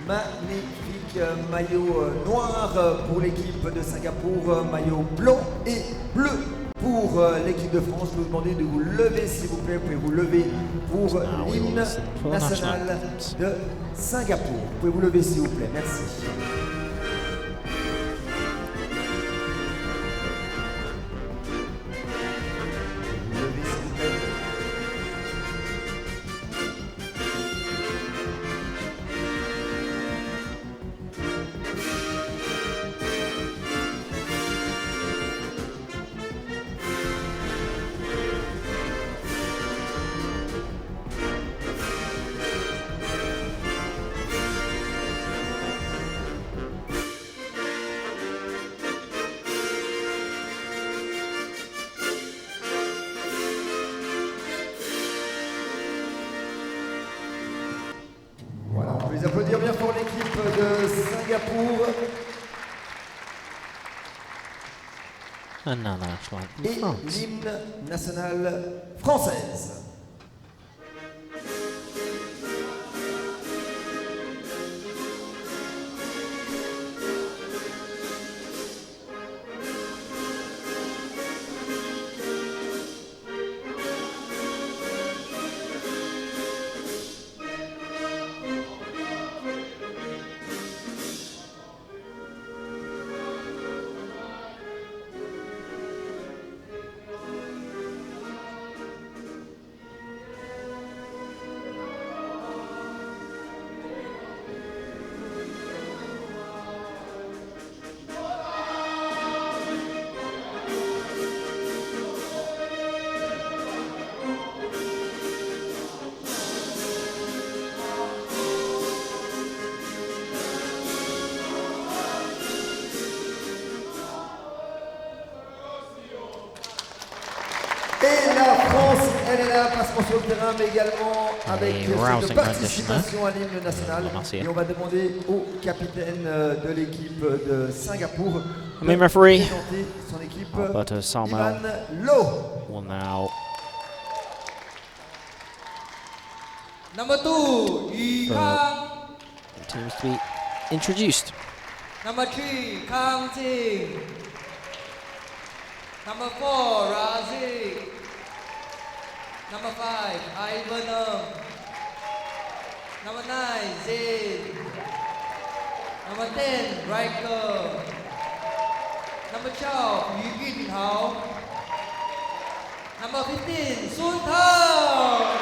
magnifique maillot noir pour l'équipe de Singapour, maillot blanc et bleu pour l'équipe de France. Je vais vous demander de vous lever s'il vous plaît. Vous pouvez vous lever pour l'hymne national de Singapour. Vous pouvez vous lever s'il vous plaît. Merci. On peut les applaudir bien pour l'équipe de Singapour. Et l'hymne national française. Et la France, elle est là, passement sur le terrain, mais également avec cette participation à l'hymne national. Et on va demander au capitaine de l'équipe de Singapour de présenter son équipe, Ivan Loh. Will now Number 2, Yu Kang. teams to be introduced. Number 3, Kang Ting. Number 4, Razik. Number 5, Ivan. Number 9, Zain. Number 10, Riker. Number 12, Yu Bin Hao. Number 15, Sun Tao.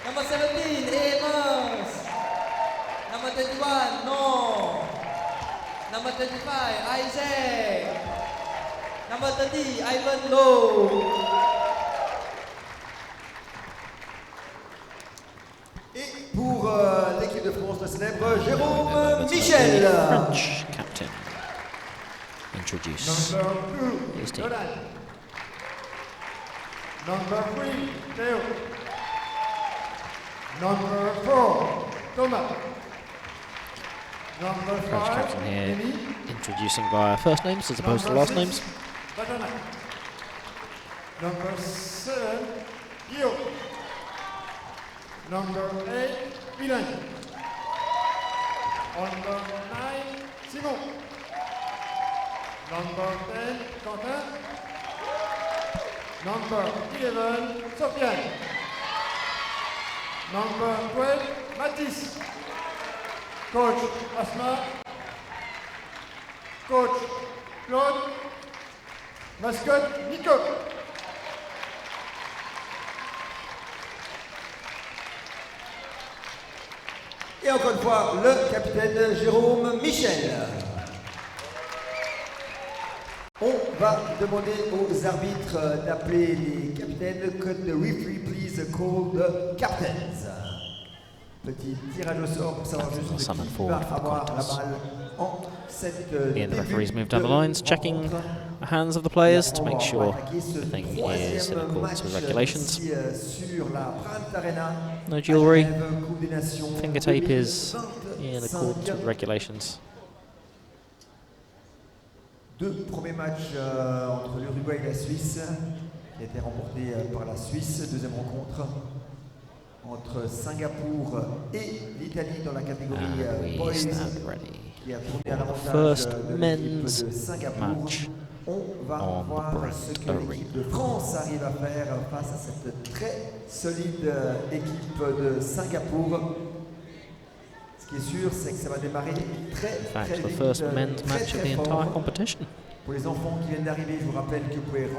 Number 17, Amos. Number 21, No. Number 25, Isaac. Number 30, Ivan Loh. Et pour l'équipe de France, le célèbre Jérôme Michel. French captain. Introduce his team. Number 3, Theo. Number 4, Thomas. Number French 5, captain here, Denis. introducing via first names as opposed to last names. Badana. Number 7, Guillaume. Number 8, Milan. Number 9, Simon. Number 10, Quentin. Number 11, Sofiane. Number 12, Mathis. Coach Asma. Coach Claude. Mascotte Nico. Et encore une fois, le capitaine Jérôme Michel. On va demander aux arbitres d'appeler les capitaines. Could the referee please call the captains? Petit tirage au sort pour savoir juste qui va avoir la balle en cette The referees move down the lines, checking the hands of the players to make sure everything is in accordance with regulations. No jewellery, finger tape is in accordance with regulations. Deux premiers matchs entre l'Uruguay et la Suisse qui a été remporté par la Suisse. Deuxième rencontre entre Singapour et l'Italie dans la catégorie boys We stand ready. qui a tourné à l'avantage First de l'équipe men's de Singapour. match On va on voir the ce que Brent l'équipe de France arrive à faire face à cette très solide équipe de Singapour. Ce qui est sûr, c'est que ça va démarrer très In fact, très the vite, first men's très, match of très the fort. entire competition. Pour les enfants qui viennent d'arriver, je vous rappelle que vous pouvez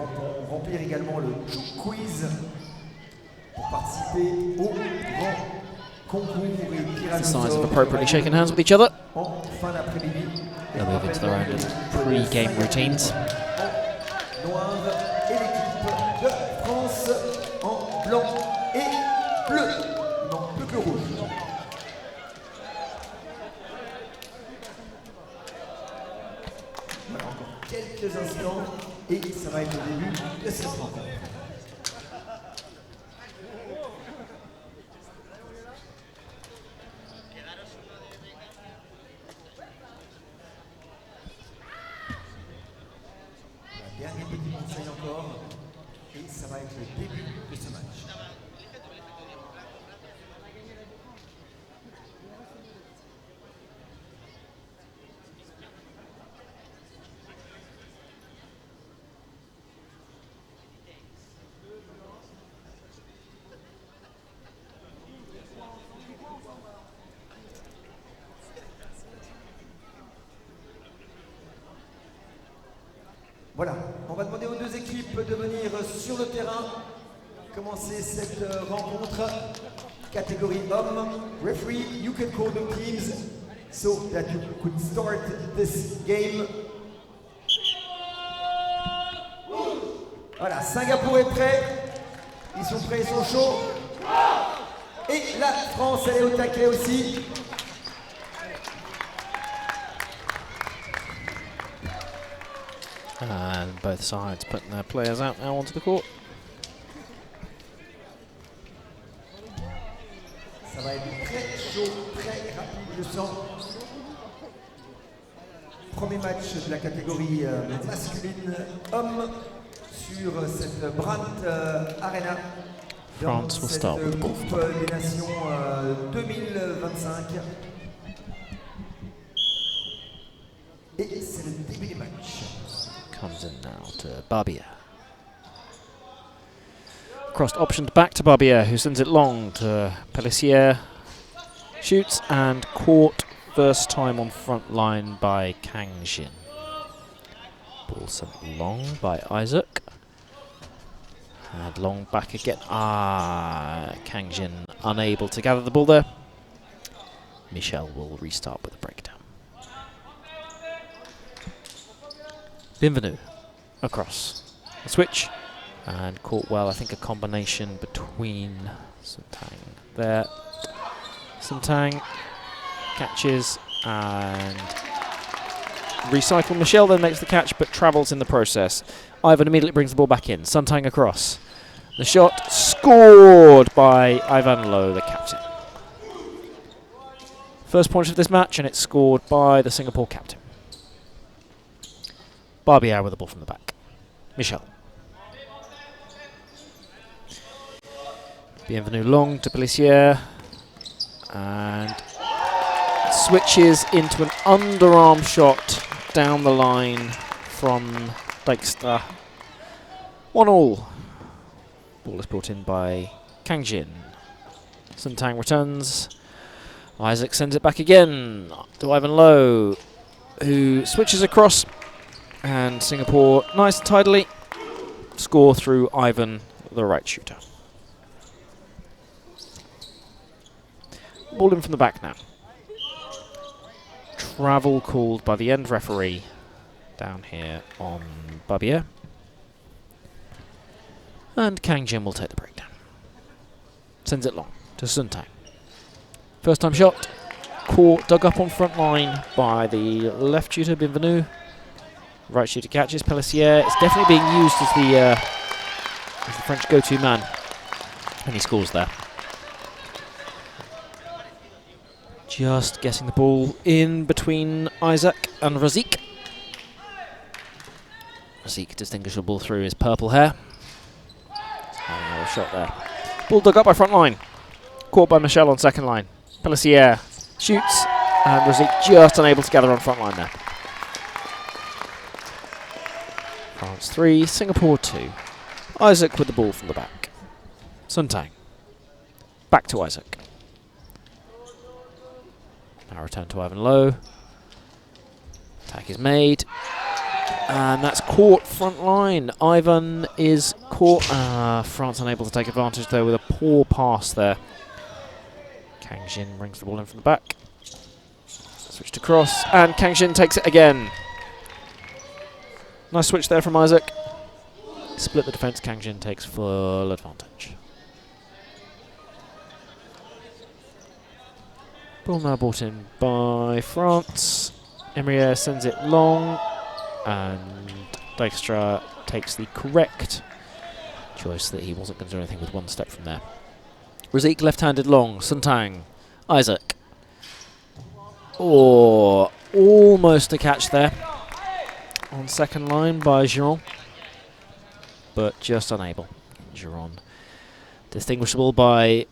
remplir également le Quiz pour participer au grand concours et tirage The au signs of sort appropriately shaking hands with each other. en fin d'après-midi. They'll move into their own pre-game routines. En noir et l'équipe de France en blanc et bleu. Il manque plus que le rouge. Voilà, encore quelques instants et ça va être le début de cette rencontre. Dernier petit conseil encore, et ça va être le début de ce match. Voilà, on va demander aux deux équipes de venir sur le terrain, commencer cette rencontre. Catégorie hommes, referee, you can call the teams so that you could start this game. Voilà, Singapour est prêt, ils sont prêts, ils sont chauds. Et la France, elle est au taquet aussi. And both sides putting their players out now onto the court. Ça va être très chaud, très rapide, je sens. Premier match de la catégorie masculine homme sur cette Brandt Arena. Dans France will cette start with Coupe des Nations 2025. Et c'est le début du match. Comes in now to Barbier. Crossed optioned back to Barbier, who sends it long to Pellissier. Shoots and caught first time on front line by Kang Jin. Ball sent long by Isaac. And long back again. Kang Jin unable to gather the ball there. Michel will restart with a breakdown. Bienvenue across the switch and caught well. I think a combination between Suntang there. Suntang catches and recycle. Michel then makes the catch but travels in the process. Ivan immediately brings the ball back in. Suntang across. The shot scored by Ivan Lowe, the captain. First point of this match, and it's scored by the Singapore captain. Barbier with the ball from the back. Michel. Bienvenue long to Pellissier. And switches into an underarm shot down the line from Dijkstra. 1-1. Ball is brought in by Kang Jin. Suntang returns. Isaac sends it back again to Ivan Lowe, who switches across. And Singapore, nice and tidily, score through Ivan, the right shooter. Ball in from the back now. Travel called by the end referee down here on Barbier. And Kang Jin will take the breakdown. Sends it long to Suntang. First time shot, caught, dug up on front line by the left shooter, Bienvenue. Right shooter catches Pellissier. It's definitely being used as the French go-to man, and he scores there. Just getting the ball in between Isaac and Razik. Razik distinguishable through his purple hair. Another shot there. Ball dug up by front line. Caught by Michel on second line. Pelissier shoots, and Rosique just unable to gather on front line there. France 3, Singapore 2. Isaac with the ball from the back. Sun Tang. Back to Isaac. Now return to Ivan Lowe. Attack is made. And that's caught front line. Ivan is caught. France unable to take advantage though with a poor pass there. Kang Jin brings the ball in from the back. Switched across, and Kang Jin takes it again. Nice switch there from Isaac. Split the defence, Kang Jin takes full advantage. Ball now brought in by France. Emrier sends it long, and Dijkstra takes the correct choice that he wasn't going to do anything with one step from there. Rosique left-handed long, Sun Tang, Isaac. Oh, almost a catch there on second line by Giron, but just unable. Giron, distinguishable by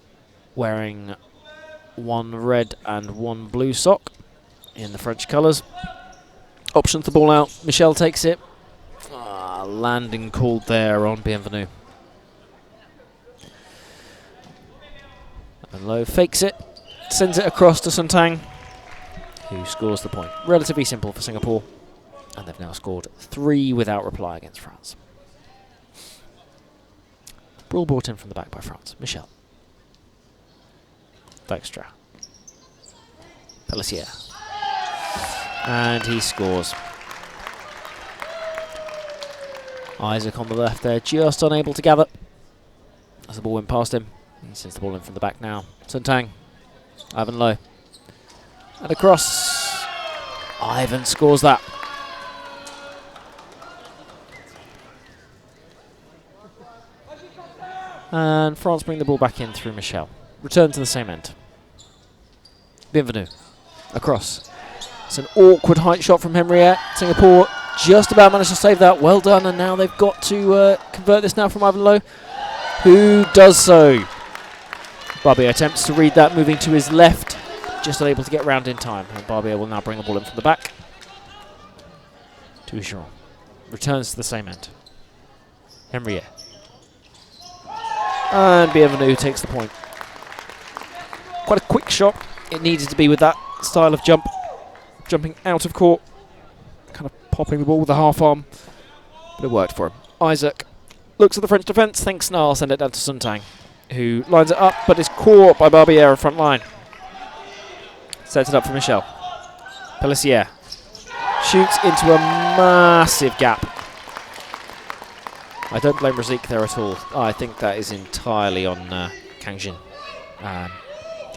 wearing one red and one blue sock in the French colours. Options the ball out. Michel takes it. Landing called there on Bienvenu. And Lowe fakes it, sends it across to Sun Tang, who scores the point. Relatively simple for Singapore, and they've now scored 3 without reply against France. Brawl brought in from the back by France. Michel. Dijkstra. Pelissier. And he scores. Isaac on the left there, just unable to gather as the ball went past him. He sends the ball in from the back now. Sun Tang. Ivan Lowe. And across. Ivan scores that. And France bring the ball back in through Michel. Return to the same end. Bienvenu. Across. It's an awkward height shot from Henriette. Singapore just about managed to save that. Well done. And now they've got to convert this now from Ivan Lowe, who does so. Barbier attempts to read that, moving to his left. Just unable to get round in time. And Barbier will now bring the ball in from the back to Giron. Returns to the same end. Henriette. And Bienvenu takes the point. Quite a quick shot. It needed to be with that style of jump. Jumping out of court. Kind of popping the ball with the half arm. But it worked for him. Isaac looks at the French defence. Thinks, no, I'll send it down to Sun Tang, who lines it up, but is caught by Barbier in front line. Sets it up for Michel. Pelissier shoots into a massive gap. I don't blame Rosique there at all. I think that is entirely on Kang Jin.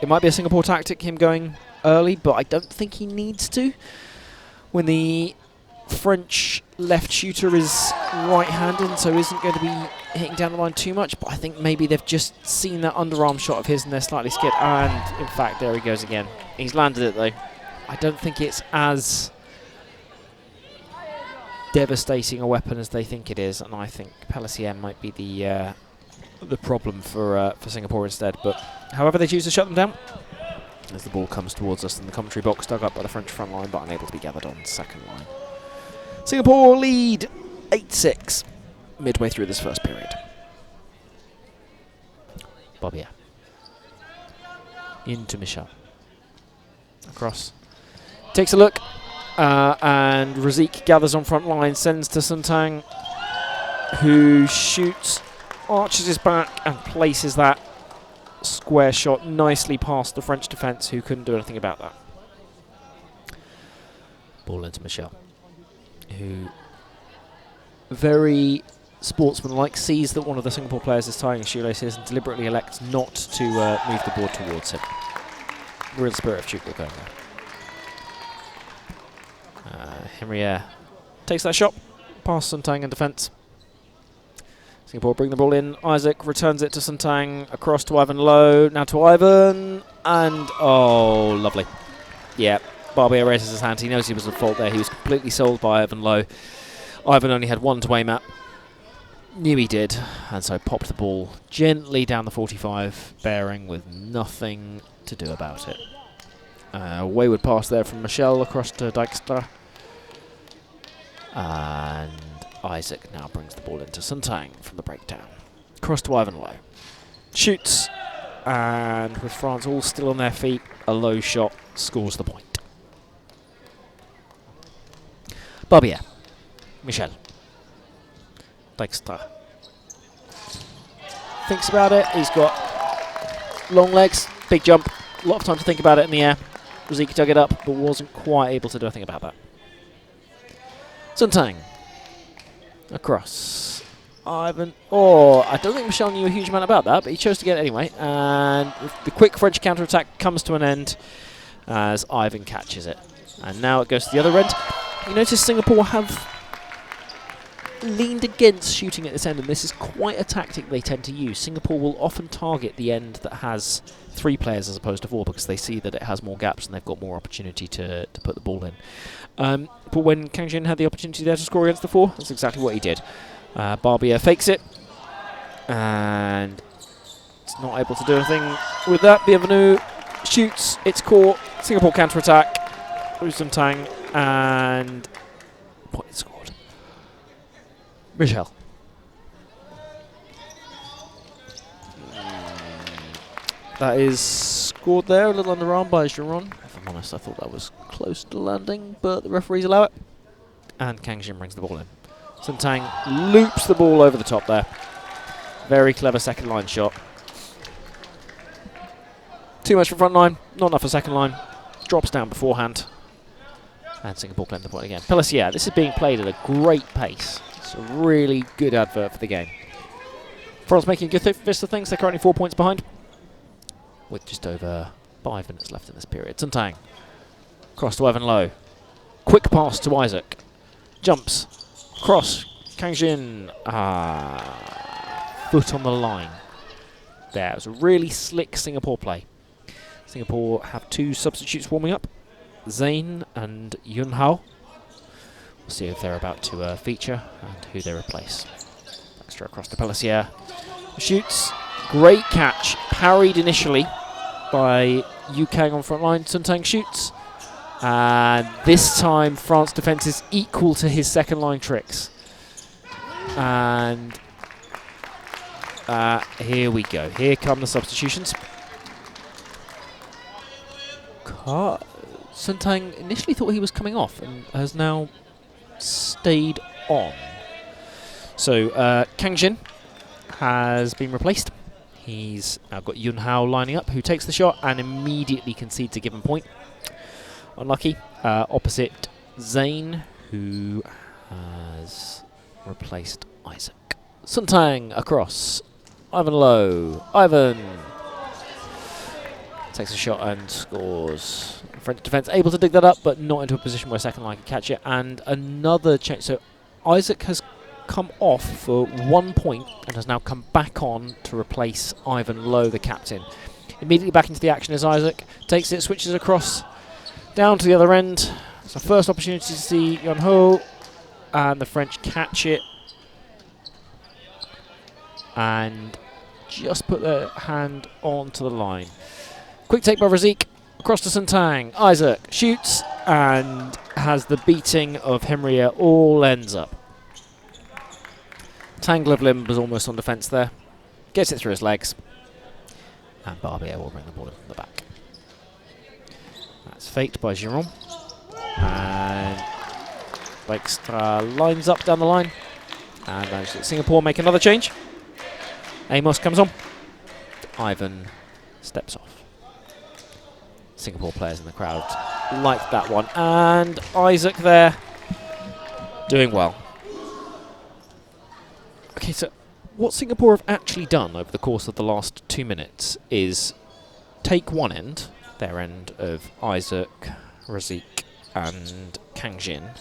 It might be a Singapore tactic, him going early, but I don't think he needs to. When the French left shooter is right-handed, so isn't going to be hitting down the line too much, but I think maybe they've just seen that underarm shot of his and they're slightly scared. And, in fact, there he goes again. He's landed it, though. I don't think it's as devastating a weapon as they think it is, and I think Pelissier might be the problem for Singapore instead. But however they choose to shut them down, as the ball comes towards us in the commentary box, dug up by the French front line, but unable to be gathered on second line. Singapore lead 8-6 midway through this first period. Barbier. Into Michel. Across. Takes a look. And Rosique gathers on front line, sends to Sun Tang, who shoots, arches his back, and places that square shot nicely past the French defence, who couldn't do anything about that. Ball into Michel, who very sportsmanlike sees that one of the Singapore players is tying his shoelaces and deliberately elects not to move the board towards him. Real spirit of Tchoukball going there. Henriette takes that shot past Sun Tang in defence. Singapore bring the ball in. Isaac returns it to Sun Tang, across to Ivan Lowe, now to Ivan, and oh, lovely. Yeah, Barbier raises his hand. He knows he was at fault there. He was completely sold by Ivan Lowe. Ivan only had one to aim at. Knew he did, and so popped the ball gently down the 45 bearing with nothing to do about it. Wayward pass there from Michel across to Dijkstra. And Isaac now brings the ball into Suntang from the breakdown. Cross to Ivan Low. Shoots, and with France all still on their feet, a low shot scores the point. Barbier. Michel. Dijkstra. Thinks about it. He's got long legs, big jump, a lot of time to think about it in the air. Rosique dug it up, but wasn't quite able to do anything about that. Suntang. Across. Ivan. Oh, I don't think Michel knew a huge amount about that, but he chose to get it anyway. And the quick French counter-attack comes to an end as Ivan catches it. And now it goes to the other end. You notice Singapore have leaned against shooting at this end, and this is quite a tactic they tend to use. Singapore will often target the end that has 3 players as opposed to 4 because they see that it has more gaps and they've got more opportunity to put the ball in. But when Kang Jin had the opportunity there to score against the 4, that's exactly what he did. Barbier fakes it, and it's not able to do anything with that. Bienvenu shoots, it's caught. Singapore counter-attack. Suntang, and point scored. Michel. That is scored there, a little underarm by Giron. If I'm honest, I thought that was close to landing, but the referees allow it. And Kang Jin brings the ball in. Suntang loops the ball over the top there. Very clever second line shot. Too much for front line, not enough for second line. Drops down beforehand. And Singapore claim the point again. Pelissier, this is being played at a great pace. It's a really good advert for the game. France making a good fist of things. They're currently 4 points behind, with just over 5 minutes left in this period. Suntang. Cross to Evan Low. Quick pass to Isaac. Jumps. Cross. Kang Jin. Foot on the line. There. It was a really slick Singapore play. Singapore have 2 substitutes warming up. Zayn and Yun Hao. We'll see if they're about to feature and who they replace. Extra across to Pelissier. Shoots. Great catch. Parried initially by Yu Kang on front line. Suntang shoots. And this time France defence is equal to his second line tricks. And here we go. Here come the substitutions. Suntang initially thought he was coming off and has now stayed on. So Kang Jin has been replaced. He's now got Yun Hao lining up, who takes the shot and immediately concedes a given point. Unlucky. Opposite Zayn, who has replaced Isaac. Suntang across. Ivan Low. Ivan takes a shot and scores. French defence able to dig that up, but not into a position where second line can catch it. And another change. So Isaac has come off for 1 point and has now come back on to replace Ivan Low, the captain. Immediately back into the action is Isaac. Takes it, switches across down to the other end. It's the first opportunity to see Yun Ho, and the French catch it and just put their hand onto the line. Quick take by Rosique, across to Suntang. Isaac shoots and has the beating of Henrier, all ends up. Tangle of limb was almost on defence there. Gets it through his legs. And Barbier will bring the ball in from the back. That's faked by Giron. And Dijkstra lines up down the line. And manages to let Singapore make another change. Amos comes on. Ivan steps off. Singapore players in the crowd like that one. And Isaac there doing well. Okay, so what Singapore have actually done over the course of the last 2 minutes is take one end, their end of Isaac, Rosique and Kang Jin,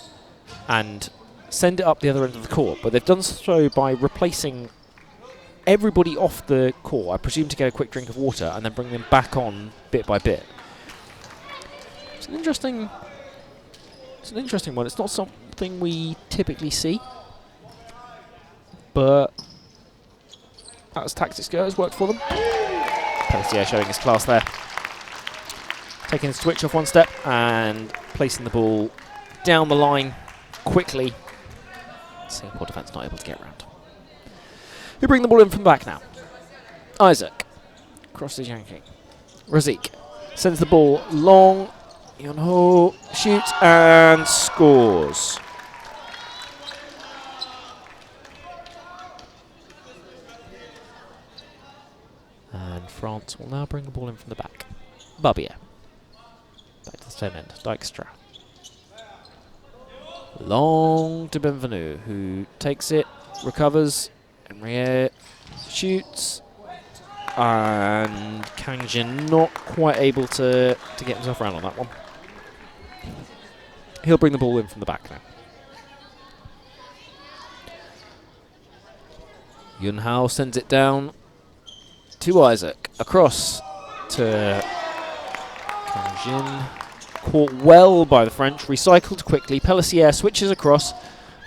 and send it up the other end of the court. But they've done so by replacing everybody off the court, I presume to get a quick drink of water, and then bring them back on bit by bit. It's an interesting one. It's not something we typically see. but as tactics go, it's worked for them. Pelletier showing his class there. Taking his switch off one step and placing the ball down the line quickly. Singapore defence not able to get around. Who bring the ball in from the back now? Isaac. Crosses Yankee. Razik sends the ball long. Yunho shoots and scores. And France will now bring the ball in from the back. Barbier. Back to the same end. Dijkstra. Long to Bienvenu, who takes it, recovers, Henriette shoots, and Kang Jin not quite able to get himself around on that one. He'll bring the ball in from the back now. Yun Hao sends it down to Isaac, across to Kang Jin. Caught well by the French, recycled quickly. Pelletier switches across.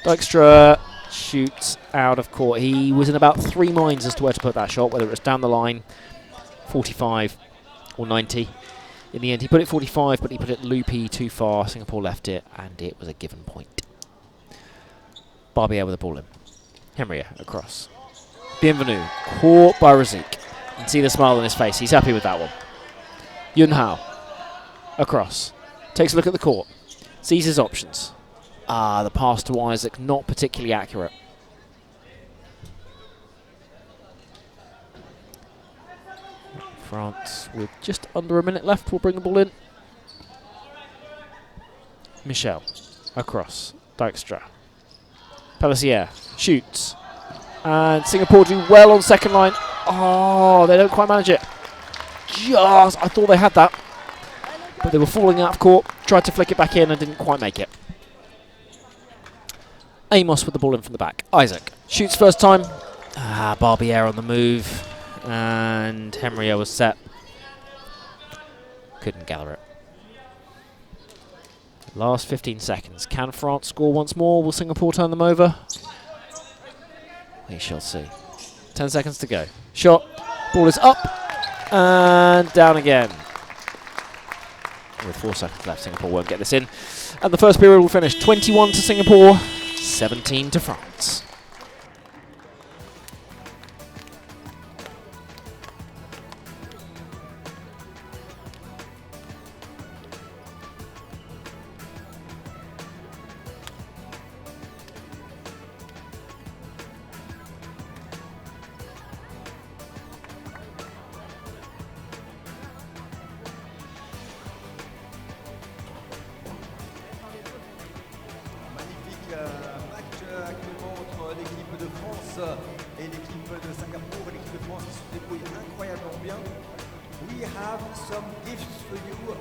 Dijkstra shoots out of court. He was in about 3 minds as to where to put that shot, whether it was down the line, 45 or 90. In the end, he put it 45, but he put it loopy too far. Singapore left it, and it was a given point. Barbier with the ball in. Henriette across. Bienvenu caught by Razik. You can see the smile on his face. He's happy with that one. Yun Hao across. Takes a look at the court. Sees his options. The pass to Isaac, not particularly accurate. France, with just under a minute left, will bring the ball in. Michel, across. Dijkstra. Pelletier shoots. And Singapore do well on second line. Oh, they don't quite manage it. Just, I thought they had that. But they were falling out of court, tried to flick it back in and didn't quite make it. Amos with the ball in from the back. Isaac shoots first time. Barbier on the move. And Henriette was set. Couldn't gather it. Last 15 seconds. Can France score once more? Will Singapore turn them over? We shall see. 10 seconds to go. Shot. Ball is up. And down again. With 4 seconds left, Singapore won't get this in. And the first period will finish 21 to Singapore, 17 to France. Match actuellement entre l'équipe de France et l'équipe de Singapour. L'équipe de France qui se débrouille incroyablement bien. We have some gifts for you.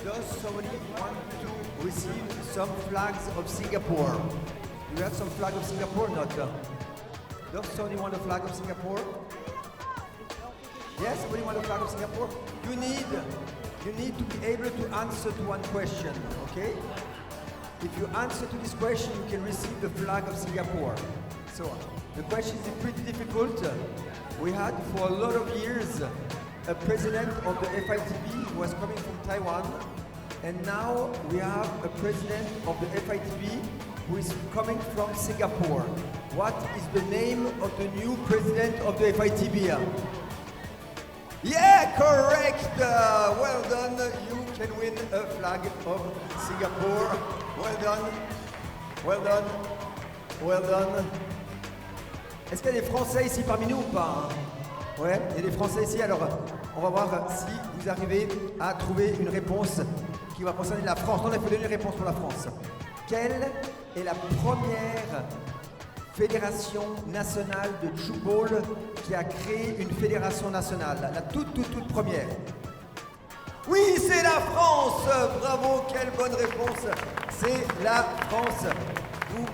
Does somebody want to receive some flags of Singapore? Do you have some flag of Singapore or not? Does somebody want a flag of Singapore? Yes, somebody want a flag of Singapore? You need to be able to answer to one question, okay? If you answer to this question, you can receive the flag of Singapore. So the question is pretty difficult. We had for a lot of years a president of the FITB who was coming from Taiwan, and now we have a president of the FITB who is coming from Singapore. What is the name of the new president of the FITB? Yeah, correct! Well done. You can win a flag of Singapore. Well done. Well done. Well done. Est-ce qu'il y a des Français ici parmi nous ou pas? Ouais, il y a des Français ici. Alors, on va voir si vous arrivez à trouver une réponse qui va concerner la France. Non, il faut donner une réponse pour la France. Quelle est la première fédération nationale de Tchoukball qui a créé une fédération nationale? La toute première. Oui, c'est la France! Bravo, quelle bonne réponse! C'est la France. Vous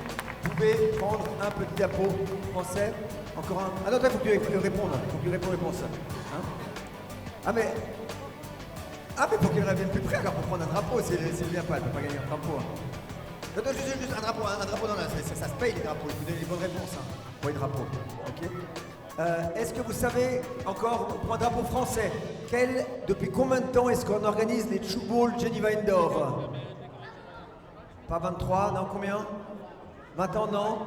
pouvez prendre un petit drapeau français. Encore un. Ah non, il faut que tu répondes. Il faut que tu répondes réponse. Hein? Ah mais pour qu'il revienne plus près alors pour prendre un drapeau, c'est bien pas, elle peut pas gagner un drapeau. Hein. Juste un drapeau, non, ça se paye les drapeaux, il faut donner les bonnes réponses. Hein. pour les drapeaux. Ok. Est-ce que vous savez, encore pour un drapeau français, depuis combien de temps est-ce qu'on organise les Tchoukball Geneva Indoor? Pas 23, non, combien? 20 ans, non?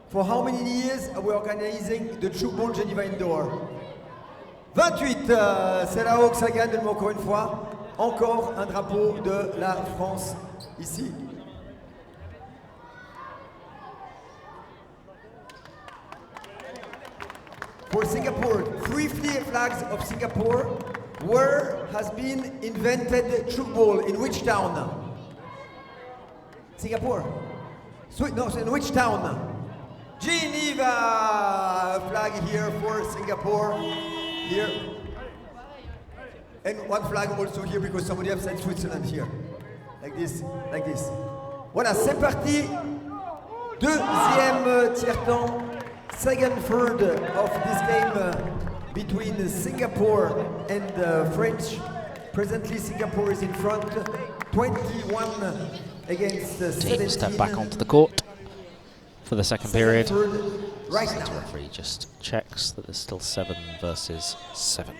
For how many years are we organizing the Tchoukball Geneva Indoor? 28, c'est là-haut que ça gagne, encore une fois. Encore un drapeau de la France ici. For Singapore, 3 flags of Singapore. Where has been invented Tchoukball? In which town? Singapore. No, in which town? Geneva. Flag here for Singapore. Here. And one flag also here because somebody else said Switzerland here. Like this, like this. Voilà, c'est parti. Deuxième tiers-temps. Second third of this game between Singapore and French. Presently, Singapore is in front, 21 against 17. Step back onto the court for the second period. Right The now. referee just checks that there's still 7 versus 7.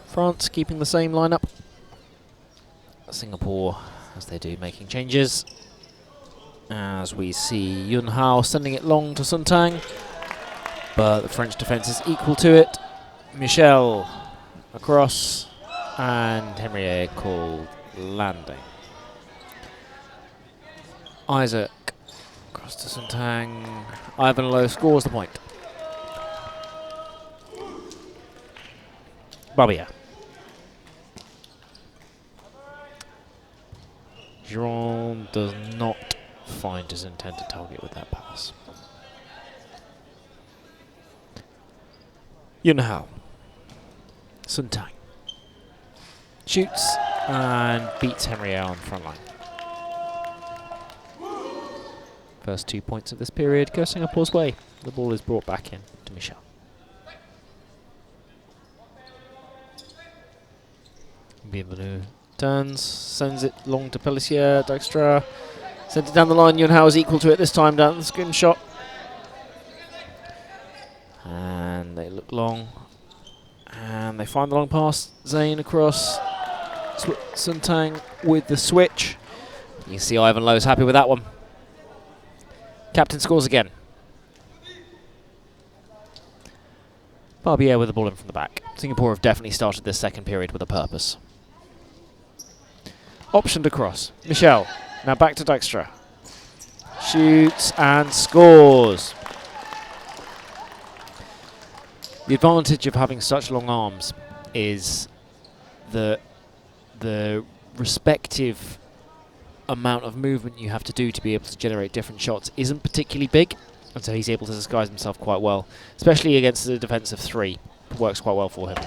France keeping the same lineup. Singapore, as they do, making changes. As we see Yun Hao sending it long to Sun Tang, but the French defence is equal to it. Michel across, and Henriet called landing. Isaac across to Sun Tang. Ivan Lowe scores the point. Barbier. Giron does not find his intended target with that pass. Yun Hao. Sun Tang. Shoots and beats Henriet on the front line. First 2 points of this period go Singapore's way. The ball is brought back in to Michel. Bienvenue turns, sends it long to Pellissier, Dijkstra. Sent it down the line, Yun Hao is equal to it this time down the scrim shot. And they look long. And they find the long pass. Zane across. Sun Tang with the switch. You can see Ivan Lowe's happy with that one. Captain scores again. Barbier with the ball in from the back. Singapore have definitely started this second period with a purpose. Optioned across. Michel. Now back to Dijkstra. Shoots and scores. The advantage of having such long arms is that the respective amount of movement you have to do to be able to generate different shots isn't particularly big, and so he's able to disguise himself quite well, especially against the defence of 3. It works quite well for him.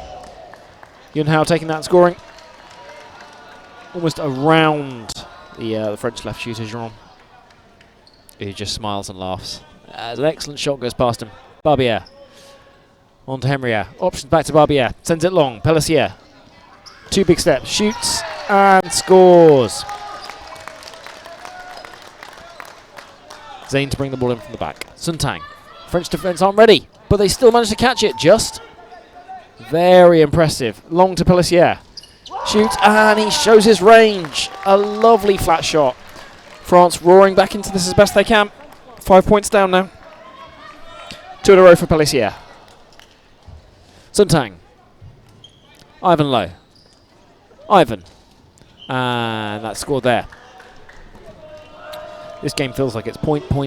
Yun Hao taking that and scoring. Almost around the French left shooter, Giron, who just smiles and laughs. An excellent shot goes past him. Barbier. On to Henriet. Options back to Barbier. Sends it long. Pellissier. 2 big steps. Shoots and scores. Zane to bring the ball in from the back. Sun Tang. French defence aren't ready, but they still manage to catch it just. Very impressive. Long to Pellissier. Shoots, and he shows his range. A lovely flat shot. France roaring back into this as best they can. 5 points down now. 2 in a row for Pellissier. Sun Tang. Ivan Lowe. Ivan. And that's scored there. This game feels like it's point. But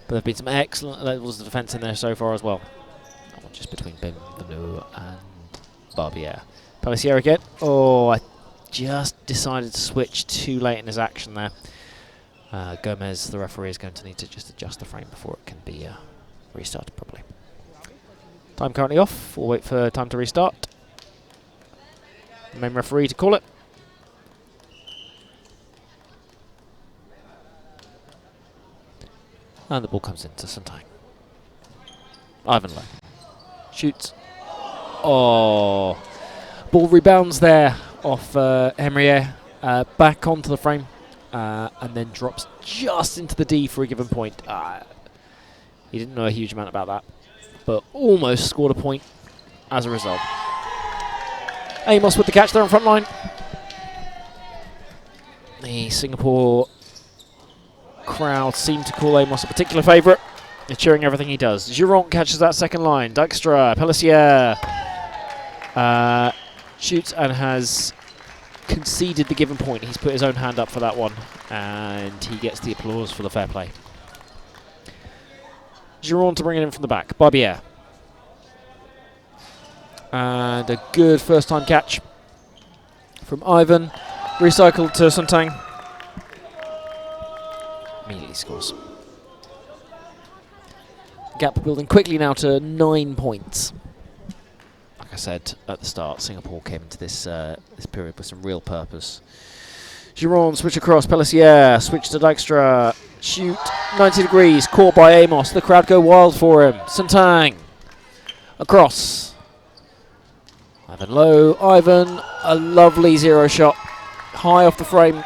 there have been some excellent levels of defence in there so far as well. That one just between Bienvenue and Barbier. Pellissier again. Oh, I just decided to switch too late in his action there. Gomez, the referee, is going to need to just adjust the frame before it can be restarted properly. Time currently off. We'll wait for time to restart. The main referee to call it. And the ball comes into Sun Tang. Ivan Lowe. Shoots. Oh. Ball rebounds there off Henriet. Back onto the frame. and then drops just into the D for a given point. He didn't know a huge amount about that, but almost scored a point as a result. Amos with the catch there on front line. The Singapore crowd seem to call Amos a particular favourite. They're cheering everything he does. Giron catches that second line. Dijkstra, Pellissier shoots and has conceded the given point. He's put his own hand up for that one, and he gets the applause for the fair play. Giron to bring it in from the back. Barbier. And a good first-time catch from Ivan. Recycled to Suntang. Immediately scores. Gap building quickly now to 9 points. Like I said at the start, Singapore came into this this period with some real purpose. Giron switch across. Pellissier switch to Dijkstra. Shoot 90 degrees. Caught by Amos. The crowd go wild for him. Suntang across. Ivan low. Ivan, a lovely zero shot. High off the frame.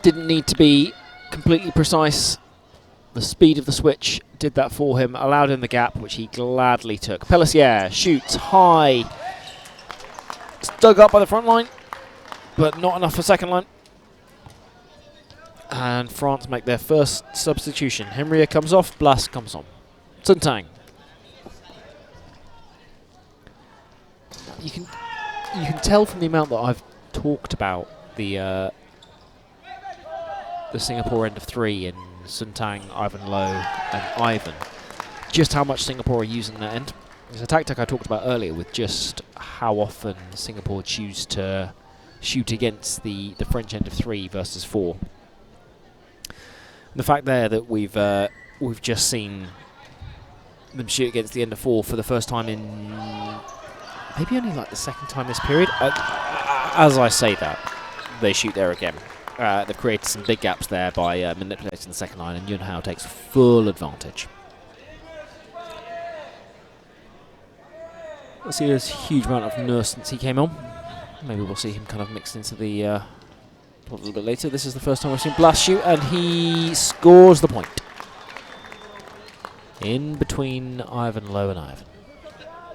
Didn't need to be completely precise. The speed of the switch did that for him, allowed him the gap, which he gladly took. Pellissier shoots high. It's dug up by the front line, but not enough for second line. And France make their first substitution. Henrier comes off, Blas comes on. Suntang. You can tell from the amount that I've talked about the Singapore end of three in Suntang, Ivan Low and Ivan, just how much Singapore are using that end. It's a tactic I talked about earlier with just how often Singapore choose to shoot against the French end of 3 versus 4. And the fact there that we've just seen them shoot against the end of 4 for the first time in maybe only like the second time this period. As I say that, they shoot there again. They've created some big gaps there by manipulating the second line, and Yun Hao takes full advantage. Let's see, there's a huge amount of nerves since he came on. Maybe we'll see him kind of mixed into the a little bit later. This is the first time we've seen Blas shoot, and he scores the point. In between Ivan Low and Ivan.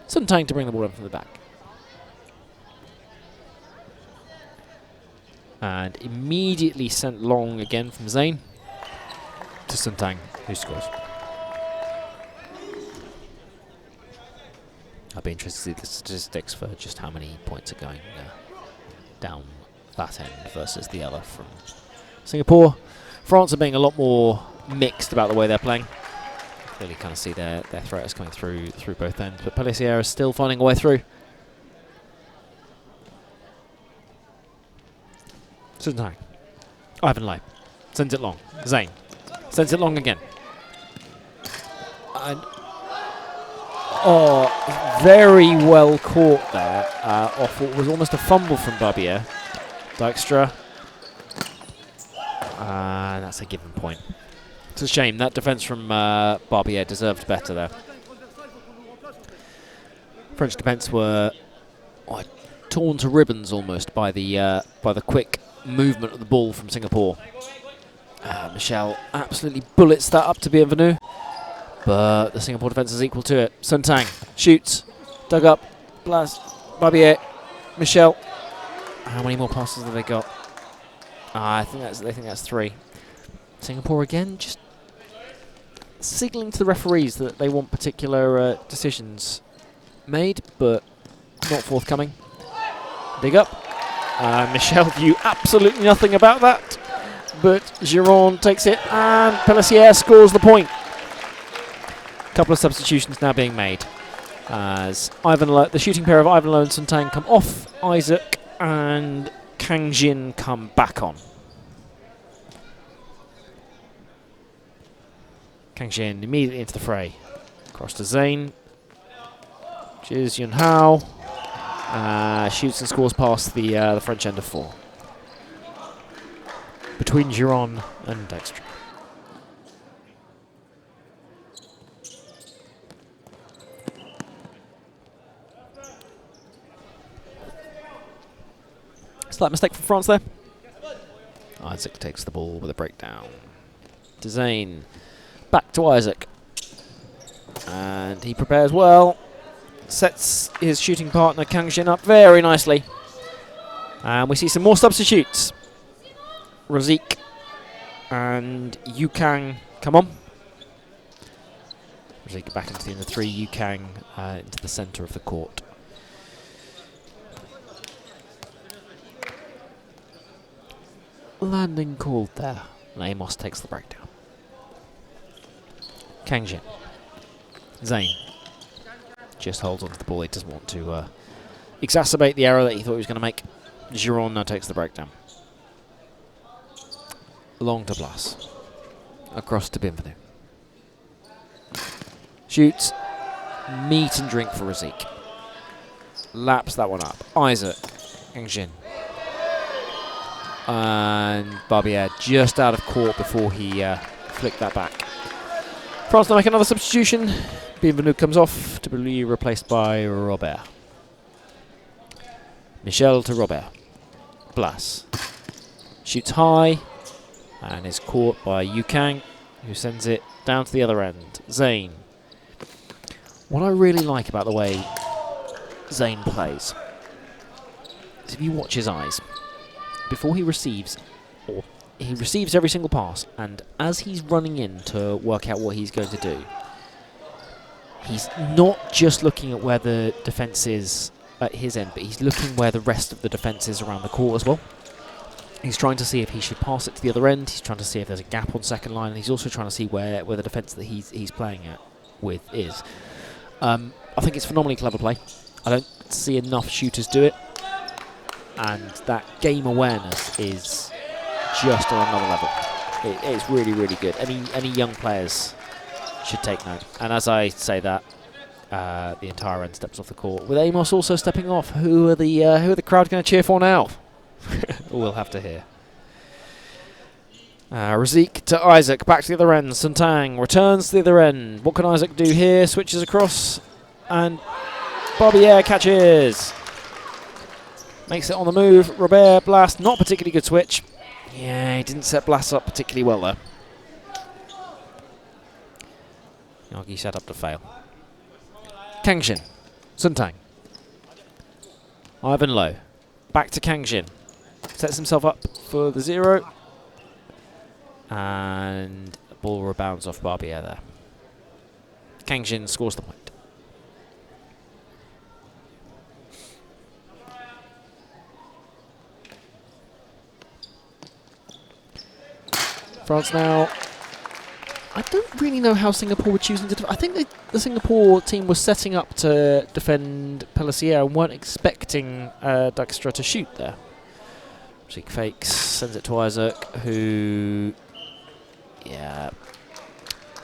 Suntang to bring the ball in from the back. And immediately sent long again from Zayn to Suntang, who scores. I'd be interested to see the statistics for just how many points are going down that end versus the other from Singapore. France are being a lot more mixed about the way they're playing. Clearly kind of see their threats coming through both ends, but Pellissier is still finding a way through. Suntang. Ivan Lai sends it long. Zayn sends it long again. And very well caught there off what was almost a fumble from Barbier. Dijkstra. And that's a given point. It's a shame. That defence from Barbier deserved better there. French defence were torn to ribbons almost by the quick movement of the ball from Singapore. Michel absolutely bullets that up to Bienvenu, but the Singapore defence is equal to it. Suntang shoots, dug up, Blas, Barbier, Michel. How many more passes have they got? They think that's 3. Singapore again just signalling to the referees that they want particular decisions made, but not forthcoming. Dig up. Michel knew absolutely nothing about that, but Giron takes it, and Pellissier scores the point. A couple of substitutions now being made as the shooting pair of Ivan Low and Suntang come off. Isaac and Kang Jin come back on. Kang Jin immediately into the fray. Across to Zayn. Cheers Yun Hao. Shoots and scores past the French end of 4. Between Giron and Dijkstra. Slight mistake from France there. Isaac takes the ball with a breakdown. To Zane. Back to Isaac. And he prepares well. Sets his shooting partner Kang-Jin up very nicely. And we see some more substitutes. Razik and Yukang come on. Razik back into the end of 3, Yukang into the centre of the court. Landing called there. And Amos takes the breakdown. Kang-Jin. Zane just holds onto the ball. He doesn't want to exacerbate the error that he thought he was going to make. Giron now takes the breakdown. Long to Blas. Across to Bienvenu. Shoots. Meat and drink for Razik. Laps that one up. Isaac. Kang-Jin. And Barbier just out of court before he flicked that back. France now make another substitution. Bienvenu comes off to be replaced by Robert. Michel to Robert. Blas. Shoots high and is caught by Yukang, who sends it down to the other end. Zane. What I really like about the way Zane plays is if you watch his eyes, before he receives, or he receives every single pass, and as he's running in to work out what he's going to do, he's not just looking at where the defence is at his end, but he's looking where the rest of the defence is around the court as well. He's trying to see if he should pass it to the other end. He's trying to see if there's a gap on second line, and he's also trying to see where the defence that he's playing at with is. I think it's phenomenally clever play. I don't see enough shooters do it, and that game awareness is just on another level. It's really, really good. Any young players should take note. And as I say that, the entire end steps off the court, with Amos also stepping off. Who are the crowd going to cheer for now? We'll have to hear. Razik to Isaac, back to the other end. Suntang returns to the other end. What can Isaac do here? Switches across, and Barbier catches. Makes it on the move. Robert, Blas, not particularly good switch. Yeah, he didn't set Blas up particularly well there. Yagi set up to fail. Kang-Jin. Suntang. Ivan Low. Back to Kang-Jin. Sets himself up for the 0. And the ball rebounds off Barbier there. Kang-Jin scores the point. France now. I don't really know how Singapore were choosing to defend. I think the Singapore team was setting up to defend Pelissier and weren't expecting Dijkstra to shoot there. Sheik fakes, sends it to Isaac, who... Yeah.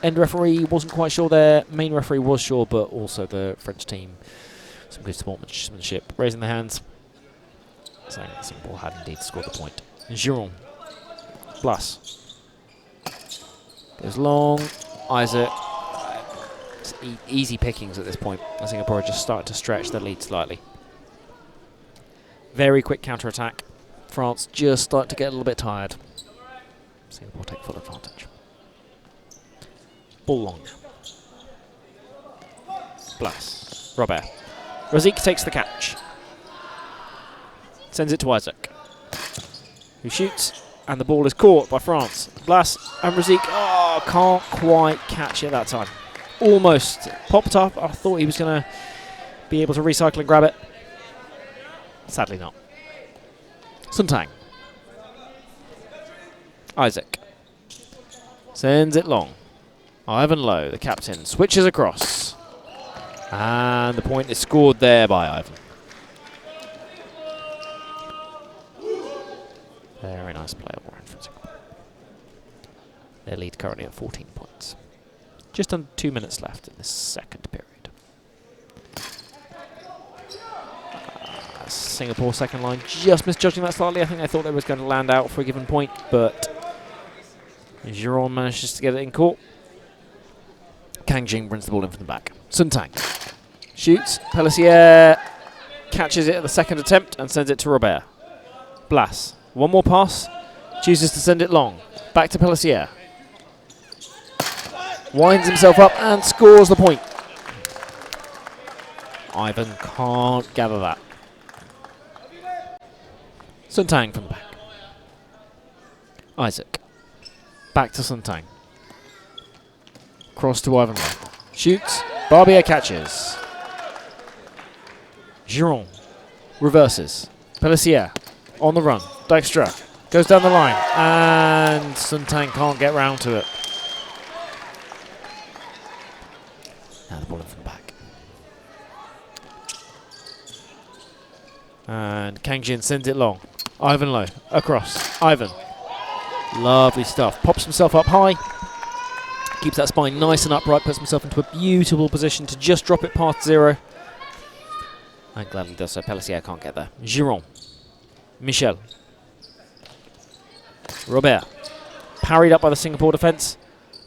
End referee wasn't quite sure there. Main referee was sure, but also the French team. Some good sportsmanship. Raising their hands. Saying that Singapore had indeed scored the point. Giron. Blas. Goes long. Isaac. It's easy pickings at this point. Singapore are just starting to stretch their lead slightly. Very quick counter-attack. France just start to get a little bit tired. Singapore take full advantage. Ball long. Blas. Robert. Razik takes the catch. Sends it to Isaac, who shoots, and the ball is caught by France. Blas and Razik, can't quite catch it that time. Almost popped up. I thought he was going to be able to recycle and grab it. Sadly not. Suntang. Isaac. Sends it long. Ivan Low, the captain, switches across. And the point is scored there by Ivan. Very nice play all round from Singapore. Their lead currently at 14 points. Just under 2 minutes left in this second period. Singapore second line just misjudging that slightly. I think they thought they was going to land out for a given point, but Giron manages to get it in court. Kang-Jin brings the ball in from the back. Suntang shoots. Pelissier catches it at the second attempt and sends it to Robert. Blas. One more pass. Chooses to send it long. Back to Pelletier. Winds himself up and scores the point. Ivan can't gather that. Suntang from the back. Isaac. Back to Suntang. Cross to Ivan. Shoots. Barbier catches. Giron reverses. Pelletier on the run. Dijkstra goes down the line. And Suntang can't get round to it. Now the ball in from the back. And Kang Jin sends it long. Ivan low. Across. Ivan. Lovely stuff. Pops himself up high. Keeps that spine nice and upright. Puts himself into a beautiful position to just drop it past 0. And gladly does so. Pelletier can't get there. Giron. Michel. Robert. Parried up by the Singapore defence.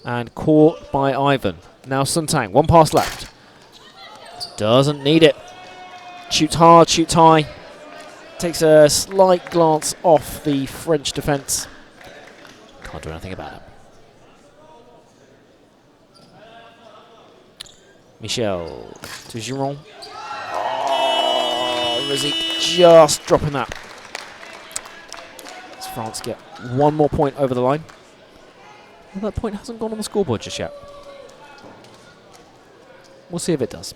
And caught by Ivan. Now Suntang. One pass left. Doesn't need it. Shoots hard, shoots high. Takes a slight glance off the French defence. Can't do anything about it. Michel to Giron. Oh, Rizik just dropping that. As France get one more point over the line. Well, that point hasn't gone on the scoreboard just yet. We'll see if it does.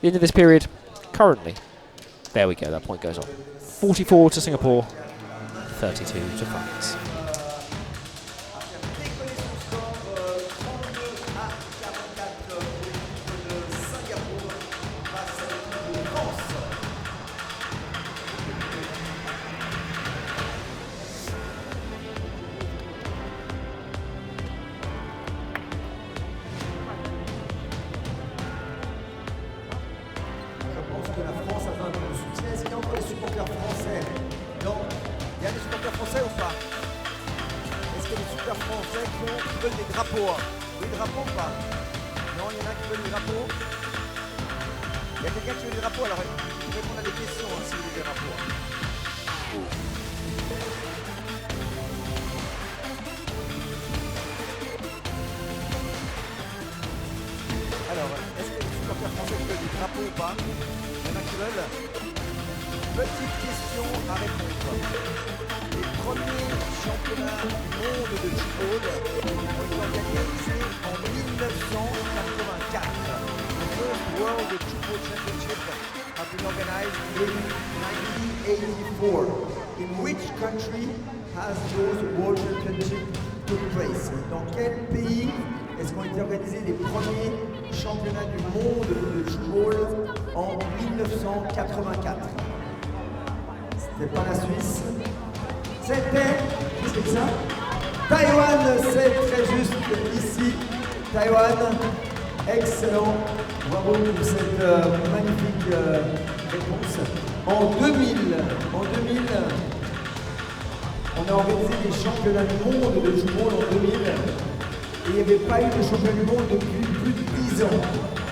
The end of this period, currently, there we go, that point goes on. 44 to Singapore, 32 to France. Petite question à répondre. Les premiers championnats du monde de Tchoukball ont été organisés en 1984. The first World Tchoukball Championship have been organized in 1984. In which country has those World Championships took place? Dans quel pays est-ce qu'ont été organisés les premiers championnats du monde de Tchoukball en 1984? C'était pas la Suisse. C'était, qu'est-ce que c'est ça? Taïwan, c'est très juste ici. Taïwan, excellent. Bravo pour cette magnifique réponse. En 2000, on a organisé les championnats du monde de Tchoukball en 2000. Et il n'y avait pas eu de championnat du monde depuis plus de 10 ans.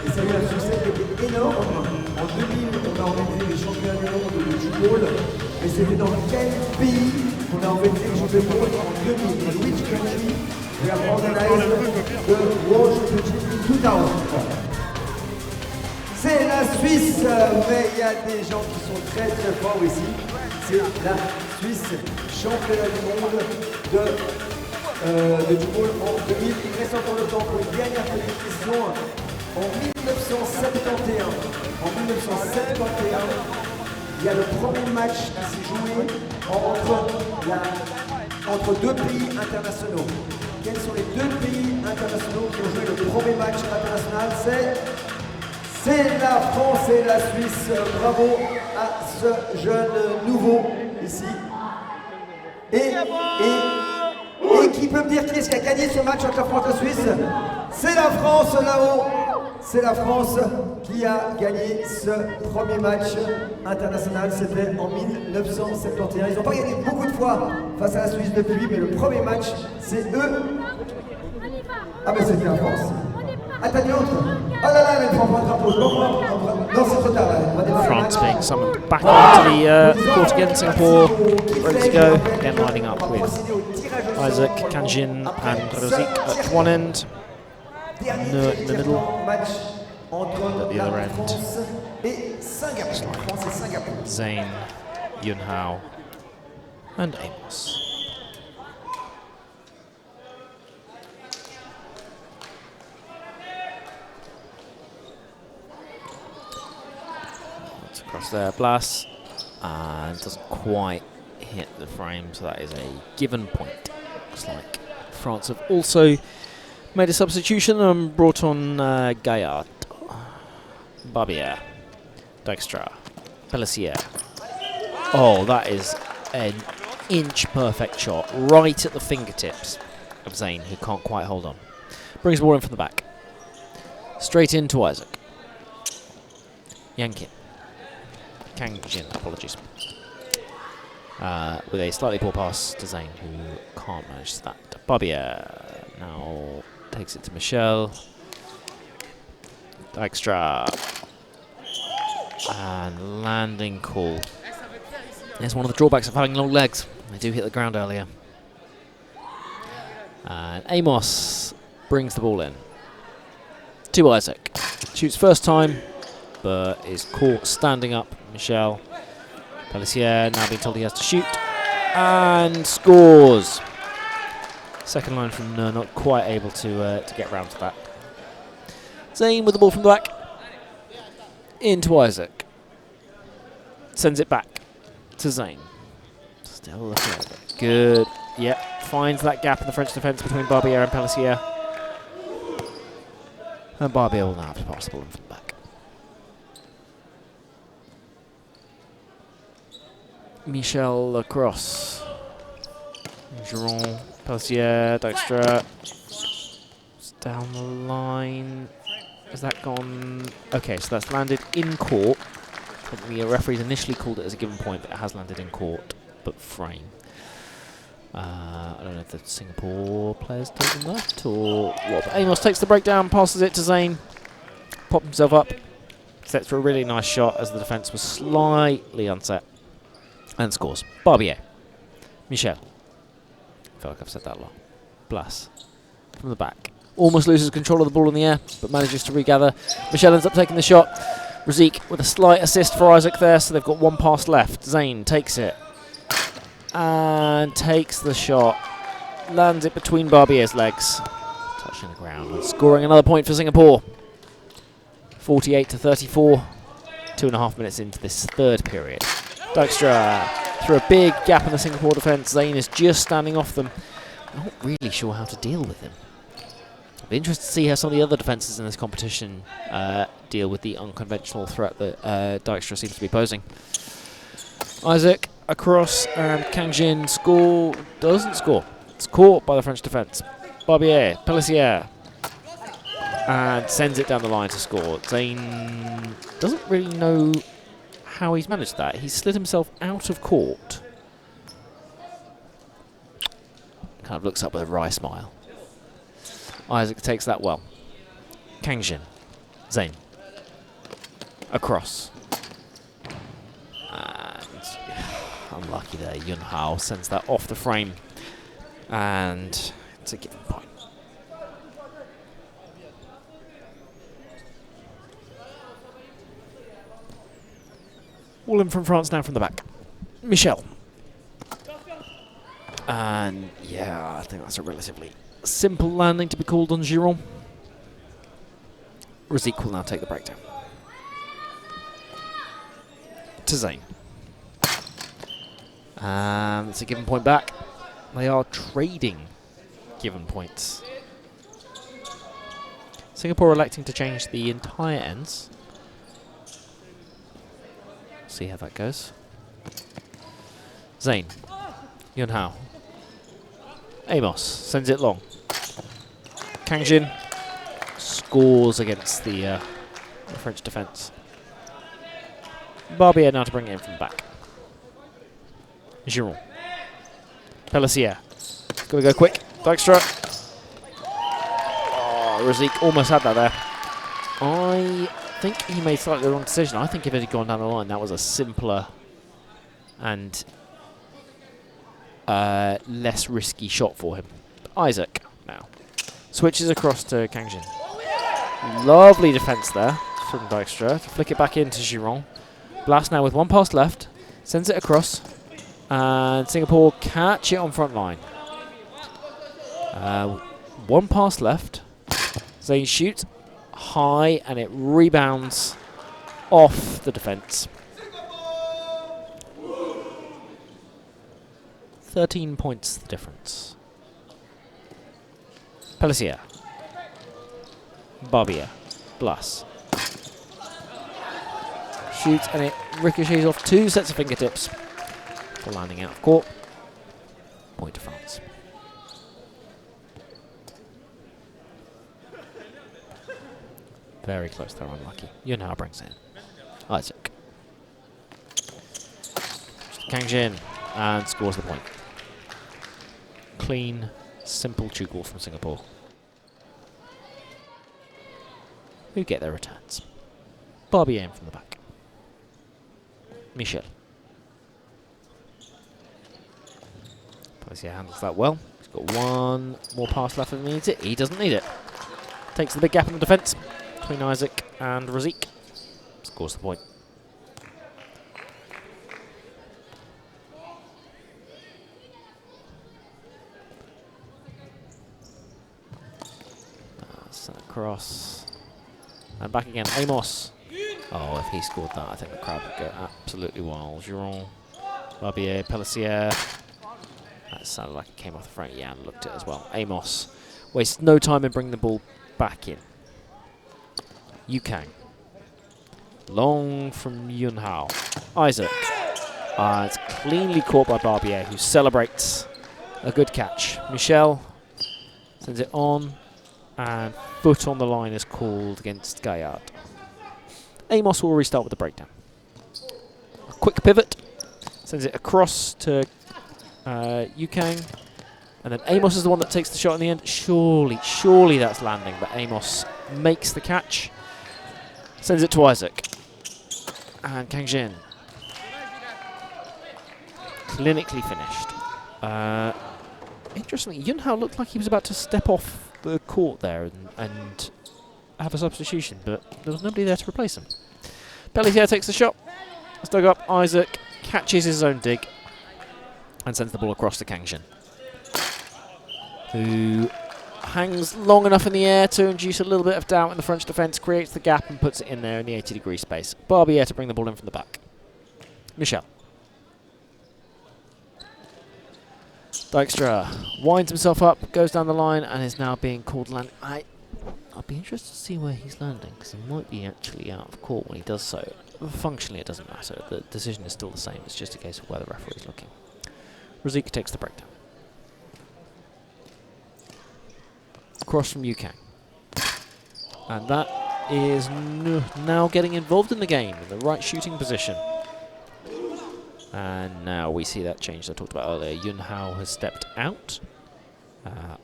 Et ça a eu un succès qui était énorme. En 2000, on a organisé les championnats du monde de Tchoukball. Et c'était dans quel pays qu'on a organisé les championnats du monde en 2000? Which country we have organized the World Championship in 2000? C'est la Suisse, mais il y a des gens qui sont très très forts ici. C'est la Suisse, championnat du monde de Tchoukball en 2000. Il reste encore le temps pour une dernière petite question. En 1971, il y a le premier match qui s'est joué entre deux pays internationaux. Quels sont les deux pays internationaux qui ont joué le premier match international? C'est la France et la Suisse. Bravo à ce jeune nouveau ici. Et qui peut me dire qui est-ce qui a gagné ce match entre la France et la Suisse? C'est la France là-haut. C'est la France qui a gagné ce premier match international. C'était en 1971. Ils n'ont pas gagné beaucoup de fois face à la Suisse depuis, mais le premier match, c'est eux. Ah ben c'était la France. Attagnante. Oh là là, mais il faut prendre un drapeau. Non, c'est trop tard. On va démarrer le France match. being summoned back onto the court again. Singapore ready to go. Again lining up with Isaac, Kanjin and Rozik at one end. No in the middle. Match entre At the other la end. France et Singapour. France et Singapour. Zane, Yun Hao and Amos. That's across there, Blas, and doesn't quite hit the frame, so that is a given point. Looks like France have also made a substitution and brought on Gaillard, Barbier, Dijkstra, Pelissier. Oh, that is an inch perfect shot right at the fingertips of Zane, who can't quite hold on. Brings the ball in from the back. Straight into Isaac. Yankin. Kangjin, apologies. With a slightly poor pass to Zane, who can't manage that. Barbier now takes it to Michel. Dijkstra. And landing call. It's one of the drawbacks of having long legs. They do hit the ground earlier. And Amos brings the ball in to Isaac. Shoots first time, but is caught standing up. Michel. Pelissier now being told he has to shoot. And scores. Second line from not quite able to get round to that. Zane with the ball from the back. Into Isaac. Sends it back to Zane. Still looking at it. Good. Yep. Finds that gap in the French defence between Barbier and Pelissier. And Barbier will now have to pass the ball in from the back. Michel across. Giron, Pelissier, Dijkstra. It's down the line. Has that gone? Okay, so that's landed in court. The referees initially called it as a given point, but it has landed in court, but frame. I don't know if the Singapore players taken that or what. But Amos takes the breakdown, passes it to Zane, pops himself up, sets for a really nice shot as the defence was slightly unset, and scores. Barbier. Michel. I feel like I've said that a lot. Blas. From the back. Almost loses control of the ball in the air, but manages to regather. Michel ends up taking the shot. Rozik with a slight assist for Isaac there, so they've got one pass left. Zane takes it. And takes the shot. Lands it between Barbier's legs. Touching the ground and scoring another point for Singapore. 48-34. 2.5 minutes into this third period. Dijkstra through a big gap in the Singapore defence. Zane is just standing off them. Not really sure how to deal with him. I'll be interested to see how some of the other defences in this competition deal with the unconventional threat that Dijkstra seems to be posing. Isaac across and Kangjin doesn't score. It's caught by the French defence. Barbier, Pelissier, and sends it down the line to score. Zane doesn't really know how he's managed that. He's slid himself out of court. Kind of looks up with a wry smile. Isaac takes that well. Kangjin. Zane. Across. And unlucky there. Yun Hao sends that off the frame. And it's a given point. All in from France now from the back. Michel. And yeah, I think that's a relatively simple landing to be called on Giron. Rozik will now take the breakdown. To Zane. And it's a given point back. They are trading given points. Singapore electing to change the entire ends. See how that goes. Zane. Yun Hao. Amos sends it long. Kangjin scores against the French defence. Barbier now to bring it in from the back. Giron. Pelissier. Got to go quick. Dijkstra. Oh, Oh, Razik almost had that there. I think he made slightly the wrong decision. I think if it had gone down the line, that was a simpler and less risky shot for him. Isaac now switches across to Kangjin. Lovely defense there from Dijkstra to flick it back into Giron. Blast now with one pass left, sends it across, and Singapore catch it on front line. One pass left. Zayn shoots high, and it rebounds off the defense. 13 points the difference. Pelissier. Barbier. Blas. Shoots, and it ricochets off 2 sets of fingertips for landing out of court. Point to France. Very close there, unlucky. Yunhao brings it in. Isaac. Kangjin, and scores the point. Clean, simple Tchoukball from Singapore, who get their returns. Barbier in from the back. Michel. Pelissier handles that well. He's got one more pass left if he needs it. He doesn't need it. Takes the big gap in the defence between Isaac and Razik. Scores the point. Sent across. And back again. Amos. Oh, if he scored that, I think the crowd would go absolutely wild. Giron, Barbier, Pelissier. That sounded like it came off the front. Yeah, and looked it as well. Amos wastes no time in bringing the ball back in. Yukang. Long from Yunhao. Isaac. It's cleanly caught by Barbier, who celebrates a good catch. Michel sends it on, and foot on the line is called against Gaillard. Amos will restart with the breakdown. A quick pivot, sends it across to Yukang, and then Amos is the one that takes the shot in the end. Surely that's landing, but Amos makes the catch, sends it to Isaac, and Kangjin. Clinically finished. Interestingly, Yunhao looked like he was about to step off the court there and have a substitution, but there was nobody there to replace him. Pelissier takes the shot. It's dug up. Isaac catches his own dig and sends the ball across to Kangjin, who hangs long enough in the air to induce a little bit of doubt in the French defence, creates the gap and puts it in there in the 80-degree space. Barbier to bring the ball in from the back. Michel. Dijkstra winds himself up, goes down the line, and is now being called land. I'll be interested to see where he's landing, because he might be actually out of court when he does so. Functionally, it doesn't matter. The decision is still the same. It's just a case of where the referee is looking. Razik takes the breakdown. Cross from Yukang. And that is now getting involved in the game in the right shooting position. And now we see that change I talked about earlier. Yunhao has stepped out.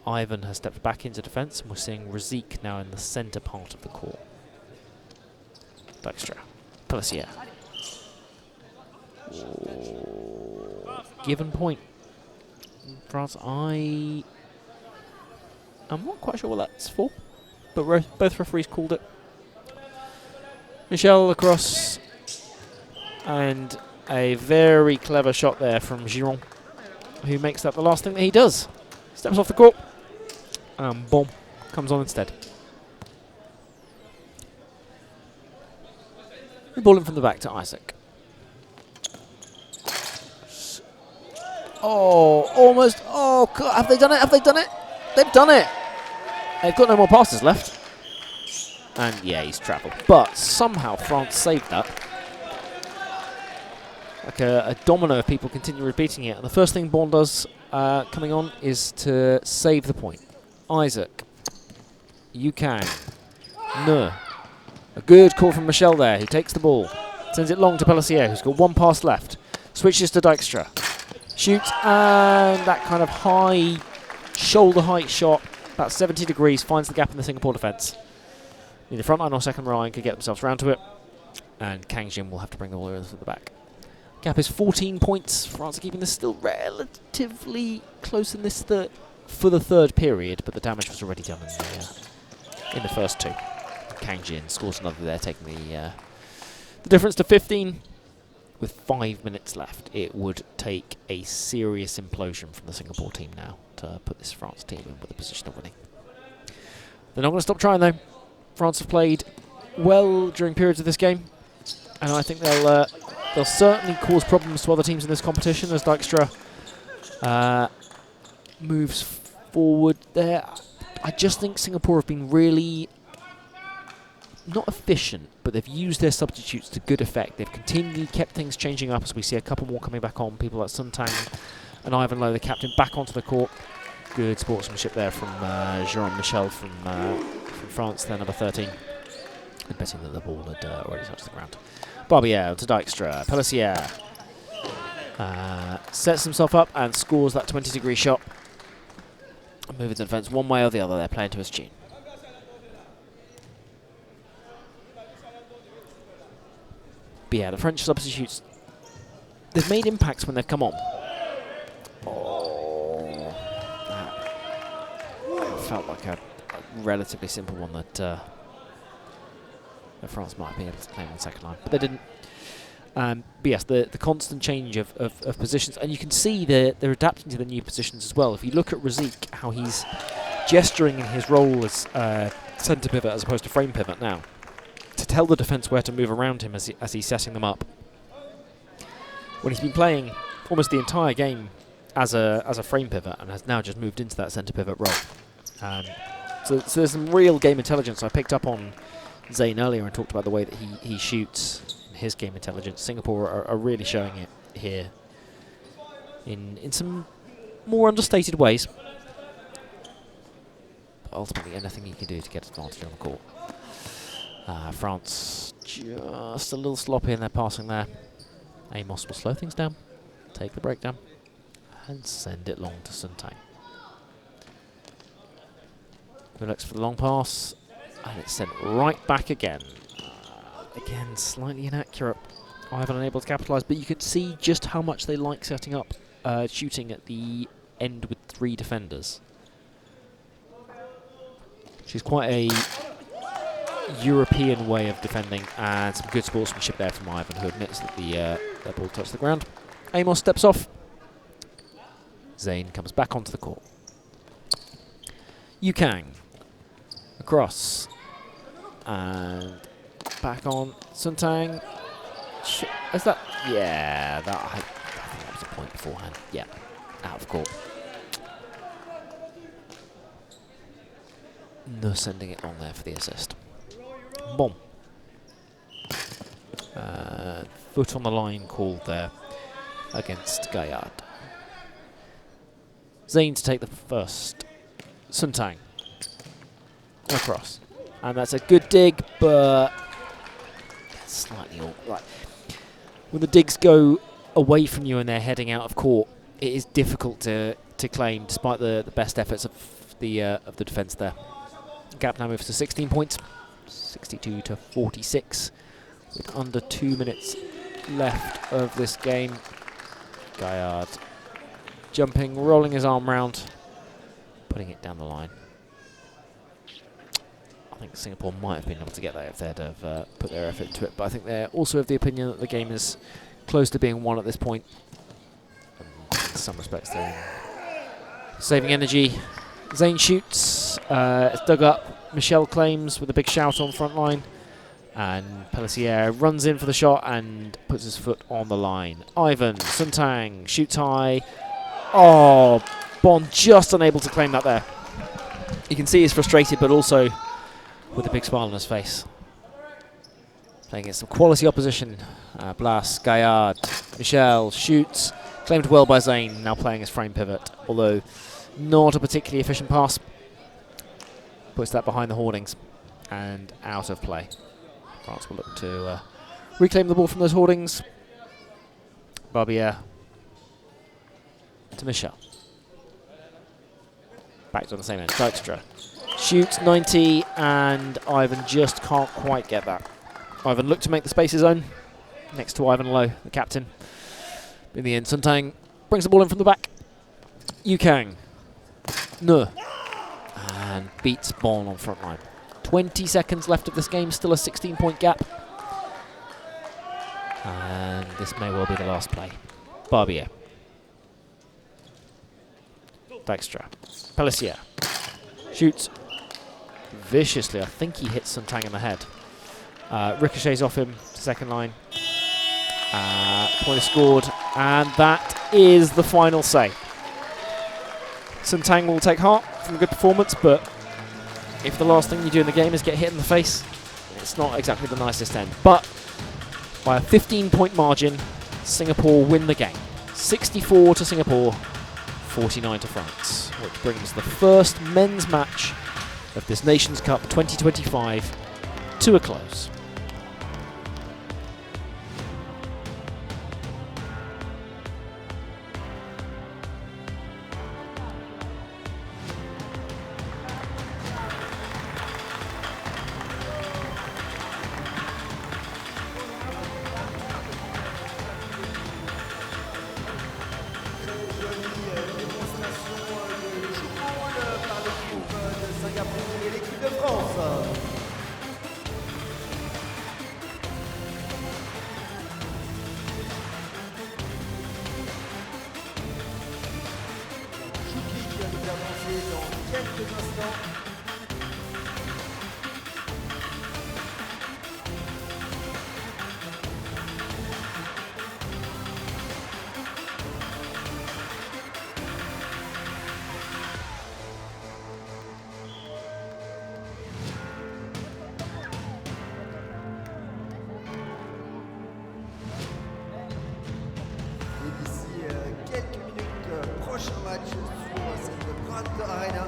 Ivan has stepped back into defence, and we're seeing Razik now in the centre part of the court. Dijkstra. Pelissier. Given point. France, I'm not quite sure what that's for, but both referees called it. Michel across, and a very clever shot there from Giron, who makes that the last thing that he does. Steps off the court, and boom, comes on instead. The ball in from the back to Isaac. Oh, almost. Oh, God, have they done it? Have they done it? They've done it. They've got no more passes left. And yeah, he's travelled. But somehow France saved that. Like a domino of people continue repeating it. And the first thing Bourne does coming on is to save the point. Isaac. Yukang. No. A good call from Michel there, who takes the ball. Sends it long to Pelissier, who's got one pass left. Switches to Dijkstra. Shoots, and that kind of high shoulder height shot about 70 degrees, finds the gap in the Singapore defence. Either front line or second line could get themselves round to it, and Kang Jin will have to bring the ball into the back. Gap is 14 points. France are keeping this still relatively close in this for the third period, but the damage was already done in the first two. Kang Jin scores another there, taking the difference to 15. With 5 minutes left, it would take a serious implosion from the Singapore team now to put this France team in with a position of winning. They're not going to stop trying, though. France have played well during periods of this game, and I think they'll certainly cause problems to other teams in this competition as Dijkstra moves forward there. I just think Singapore have been really not efficient, but they've used their substitutes to good effect. They've continually kept things changing up as we see a couple more coming back on. People like Sun Tang and Ivan Lowe, the captain, back onto the court. Good sportsmanship there from Jérôme Michel from France, there, number 13. I'm betting that the ball had already touched the ground. Barbier to Dijkstra. Pelissier sets himself up and scores that 20-degree shot. Moving to defence one way or the other. They're playing to his tune. But yeah, the French substitutes, they've made impacts when they've come on. Oh, that felt like a relatively simple one that France might be able to claim on the second line, but they didn't. But yes, the constant change of positions, and you can see they're adapting to the new positions as well. If you look at Razik, how he's gesturing in his role as centre pivot as opposed to frame pivot now, to tell the defence where to move around him as he's setting them up. When he's been playing almost the entire game as a frame pivot and has now just moved into that centre pivot role. So there's some real game intelligence. I picked up on Zayn earlier and talked about the way that he shoots in his game intelligence. Singapore are really showing it here in some more understated ways. But ultimately, anything you can do to get advantage on the court. France just a little sloppy in their passing there. Amos will slow things down, take the breakdown, and send it long to Sun Tang. Who looks for the long pass, and it's sent right back again. Again, slightly inaccurate. Ivan unable to capitalise, but you can see just how much they like setting up shooting at the end with 3 defenders. She's quite a European way of defending, and some good sportsmanship there from Ivan, who admits that the ball touched the ground. Amos steps off. Zayn comes back onto the court. Yukang across and back on. Sun Tang. Is that? Yeah, I think that was a point beforehand. Yeah, out of court. No sending it on there for the assist. Bomb. Foot on the line called there against Gaillard. Zayn to take the first. Sun Tang across, and that's a good dig, but slightly awkward. When the digs go away from you and they're heading out of court, it is difficult to claim, despite the best efforts of the defence there. Gap now moves to 16 points, 62 to 46, with under 2 minutes left of this game. Gaillard jumping, rolling his arm round, putting it down the line. I think Singapore might have been able to get that if they'd have put their effort into it, but I think they're also of the opinion that the game is close to being won at this point. And in some respects, they're saving energy. Zayn shoots, it's dug up. Michel claims with a big shout on front line, and Pelissier runs in for the shot and puts his foot on the line. Ivan, Sun Tang shoots high. Oh, Bond just unable to claim that there. You can see he's frustrated, but also with a big smile on his face. Playing against some quality opposition. Blas, Gaillard, Michel shoots. Claimed well by Zayn, now playing as frame pivot, although not a particularly efficient pass. Puts that behind the hoardings and out of play. France will look to reclaim the ball from those hoardings. Barbier to Michel. Back to the same end. Dykstra shoots 90, and Ivan just can't quite get that. Ivan looked to make the space his own next to Ivan Lowe, the captain. In the end, Suntang brings the ball in from the back. Yukang. No. And beats Bon on front line. 20 seconds left of this game, still a 16-point gap. And this may well be the last play. Barbier. Dykstra. Pelissier. Shoots viciously. I think he hits Suntang in the head. Ricochets off him to second line. Point is scored. And that is the final say. Suntang will take heart from a good performance, but if the last thing you do in the game is get hit in the face, it's not exactly the nicest end. But by a 15-point margin, Singapore win the game. 64 to Singapore, 49 to France, which brings the first men's match of this Nations Cup 2025 to a close. Et l'équipe de France. Chouki qui va nous avancer dans quelques instants. Quelques minutes, prochain match sur cette grande arena.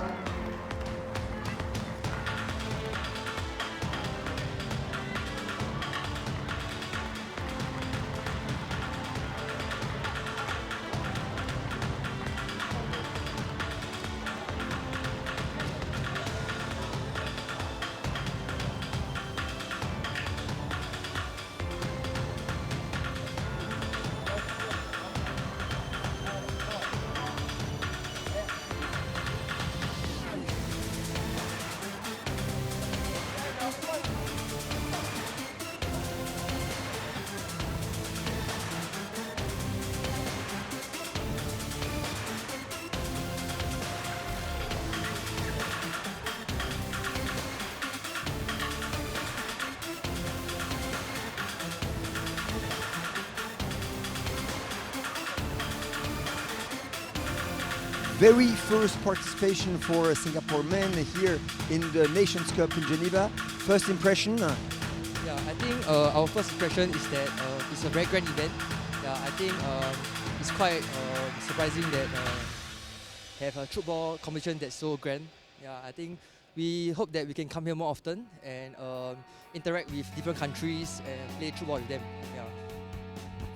Very first participation for Singapore men here in the Nations Cup in Geneva. First impression? Yeah, I think our first impression is that it's a very grand event. Yeah, I think it's quite surprising that have a Tchoukball competition that's so grand. Yeah, I think we hope that we can come here more often and interact with different countries and play Tchoukball with them. Yeah.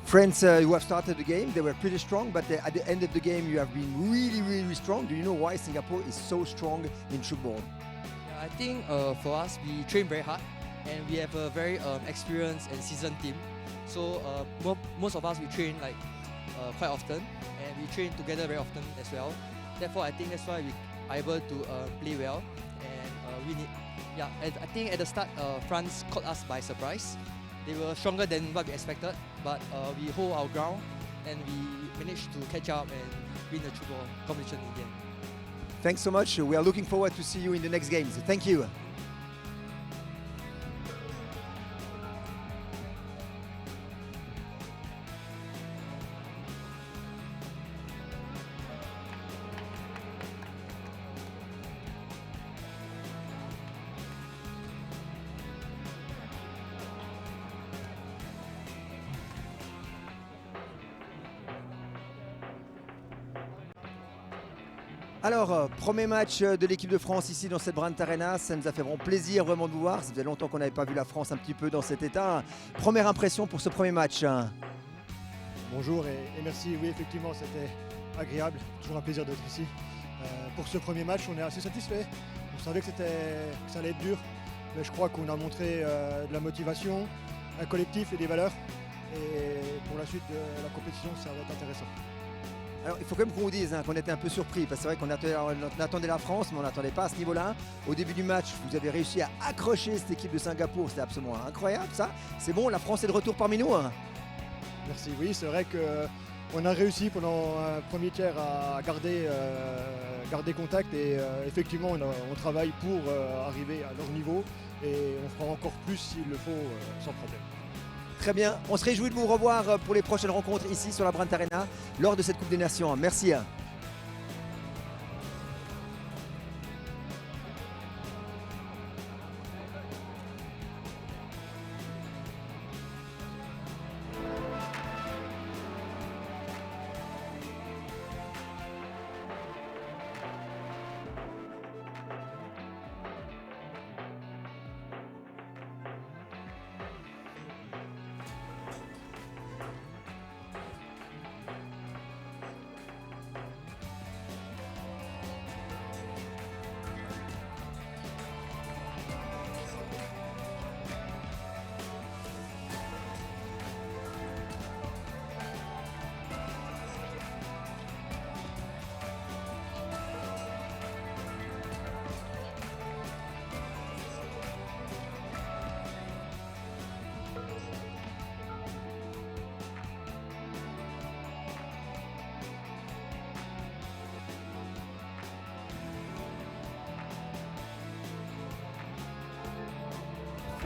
France, who have started the game, they were pretty strong, but at the end of the game you have been really, really strong. Do you know why Singapore is so strong in Tchoukball? Yeah, I think for us, we train very hard and we have a very experienced and seasoned team. So most of us, we train like quite often and we train together very often as well. Therefore, I think that's why we are able to play well and win it. Yeah, and I think at the start, France caught us by surprise. They were stronger than what we expected, but we hold our ground and we managed to catch up and win the Tchoukball competition in the end. Thanks so much. We are looking forward to see you in the next games. Thank you. Alors, premier match de l'équipe de France ici dans cette Brandt Arena. Ça nous a fait vraiment plaisir vraiment de vous voir. Ça faisait longtemps qu'on n'avait pas vu la France un petit peu dans cet état. Première impression pour ce premier match. Bonjour et merci. Oui, effectivement, c'était agréable. Toujours un plaisir d'être ici. pour ce premier match, on est assez satisfait. On savait que ça allait être dur, mais je crois qu'on a montré de la motivation, un collectif et des valeurs. Et pour la suite de la compétition, ça va être intéressant. Alors il faut quand même qu'on vous dise qu'on était un peu surpris parce que c'est vrai qu'on attendait la France mais on n'attendait pas à ce niveau-là. Au début du match, vous avez réussi à accrocher cette équipe de Singapour, c'était absolument incroyable ça. C'est bon, la France est de retour parmi nous. Merci, oui, c'est vrai qu'on a réussi pendant un premier tiers à garder contact et effectivement on travaille pour arriver à leur niveau et on fera encore plus s'il le faut sans problème. Très bien, on se réjouit de vous revoir pour les prochaines rencontres ici sur la Brandt Arena lors de cette Coupe des Nations. Merci.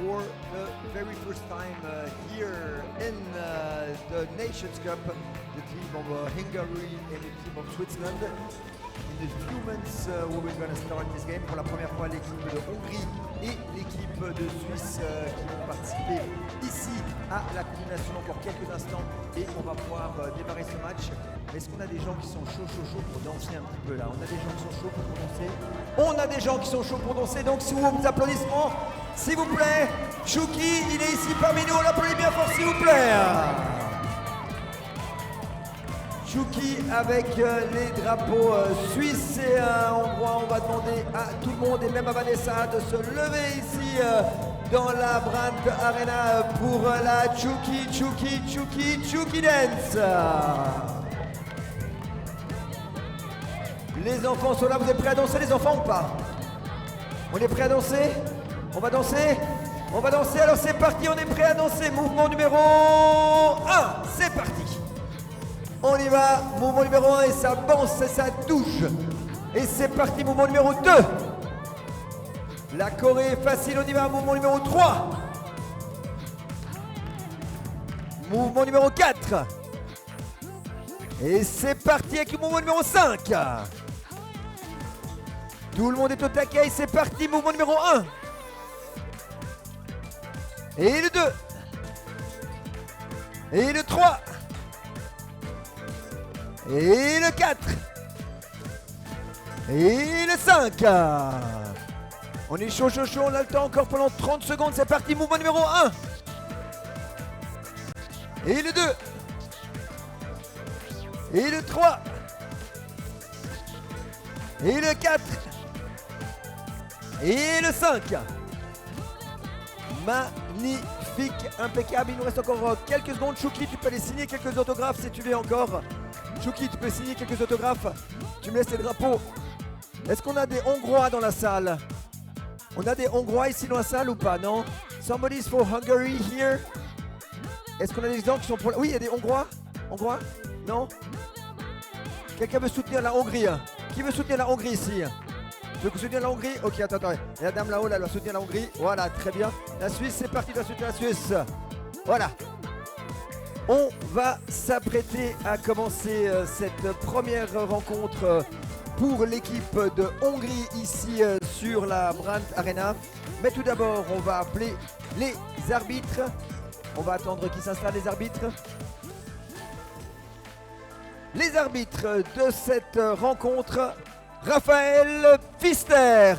For the very first time here in the Nations Cup, the team of Hungary and the team of Switzerland. In a few months, we're going to start this game. Pour la première fois, l'équipe de Hongrie et l'équipe de Suisse qui vont participer ici à la Coupe des Nations encore quelques instants et on va pouvoir démarrer ce match. Est-ce qu'on a des gens qui sont chauds pour danser un petit peu là? On a des gens qui sont chauds pour danser. On a des gens qui sont chauds pour danser, donc sous vos applaudissements, s'il vous plaît, Tchouki, il est ici parmi nous, on l'applaudit bien fort s'il vous plaît. Tchouki avec les drapeaux suisses et hongrois. On va demander à tout le monde et même à Vanessa de se lever ici dans la Brandt Arena pour la Tchouki Dance. Les enfants sont là, vous êtes prêts à danser les enfants ou pas? On est prêts à danser? On va danser? On va danser, alors c'est parti, on est prêts à danser. Mouvement numéro 1, c'est parti. On y va, mouvement numéro 1 et ça bounce et ça touche. Et c'est parti, mouvement numéro 2. La Corée est facile, on y va, mouvement numéro 3. Mouvement numéro 4. Et c'est parti avec le mouvement numéro 5. Tout le monde est au taquet, c'est parti, mouvement numéro 1. Et le 2. Et le 3. Et le 4. Et le 5. On est chaud, on a le temps encore pendant 30 secondes, c'est parti, mouvement numéro 1. Et le 2. Et le 3. Et le 4. Et le 5. Magnifique, impeccable. Il nous reste encore quelques secondes. Tchouki, tu peux aller signer quelques autographes si tu veux encore. Tchouki, tu peux signer quelques autographes. Tu me laisses les drapeaux. Est-ce qu'on a des Hongrois dans la salle? On a des Hongrois ici dans la salle ou pas? Non? Somebody's for Hungary here. Est-ce qu'on a des gens qui sont pour... Oui, il y a des Hongrois. Hongrois? Non? Quelqu'un veut soutenir la Hongrie? Qui veut soutenir la Hongrie ici? Tu veux soutenir la Hongrie? Ok, attends. Et la dame là-haut, là, elle va soutenir la Hongrie. Voilà, très bien. La Suisse, c'est parti, tu vas soutenir la Suisse. Voilà. On va s'apprêter à commencer cette première rencontre pour l'équipe de Hongrie ici sur la Brandt Arena. Mais tout d'abord, on va appeler les arbitres. On va attendre qu'ils s'installent, les arbitres. Les arbitres de cette rencontre, Raphaël Pfister,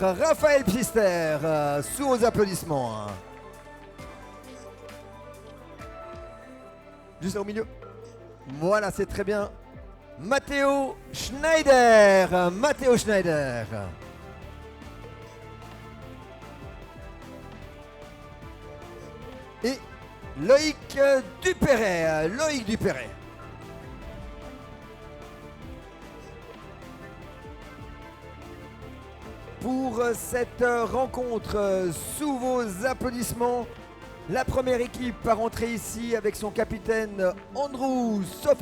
sous vos applaudissements. Juste là au milieu. Voilà, c'est très bien. Matteo Schneider. Matteo Schneider. Et Loïc Dupéret. Loïc Dupéret. Pour cette rencontre, sous vos applaudissements, la première équipe a rentré ici avec son capitaine Andrew Sofa.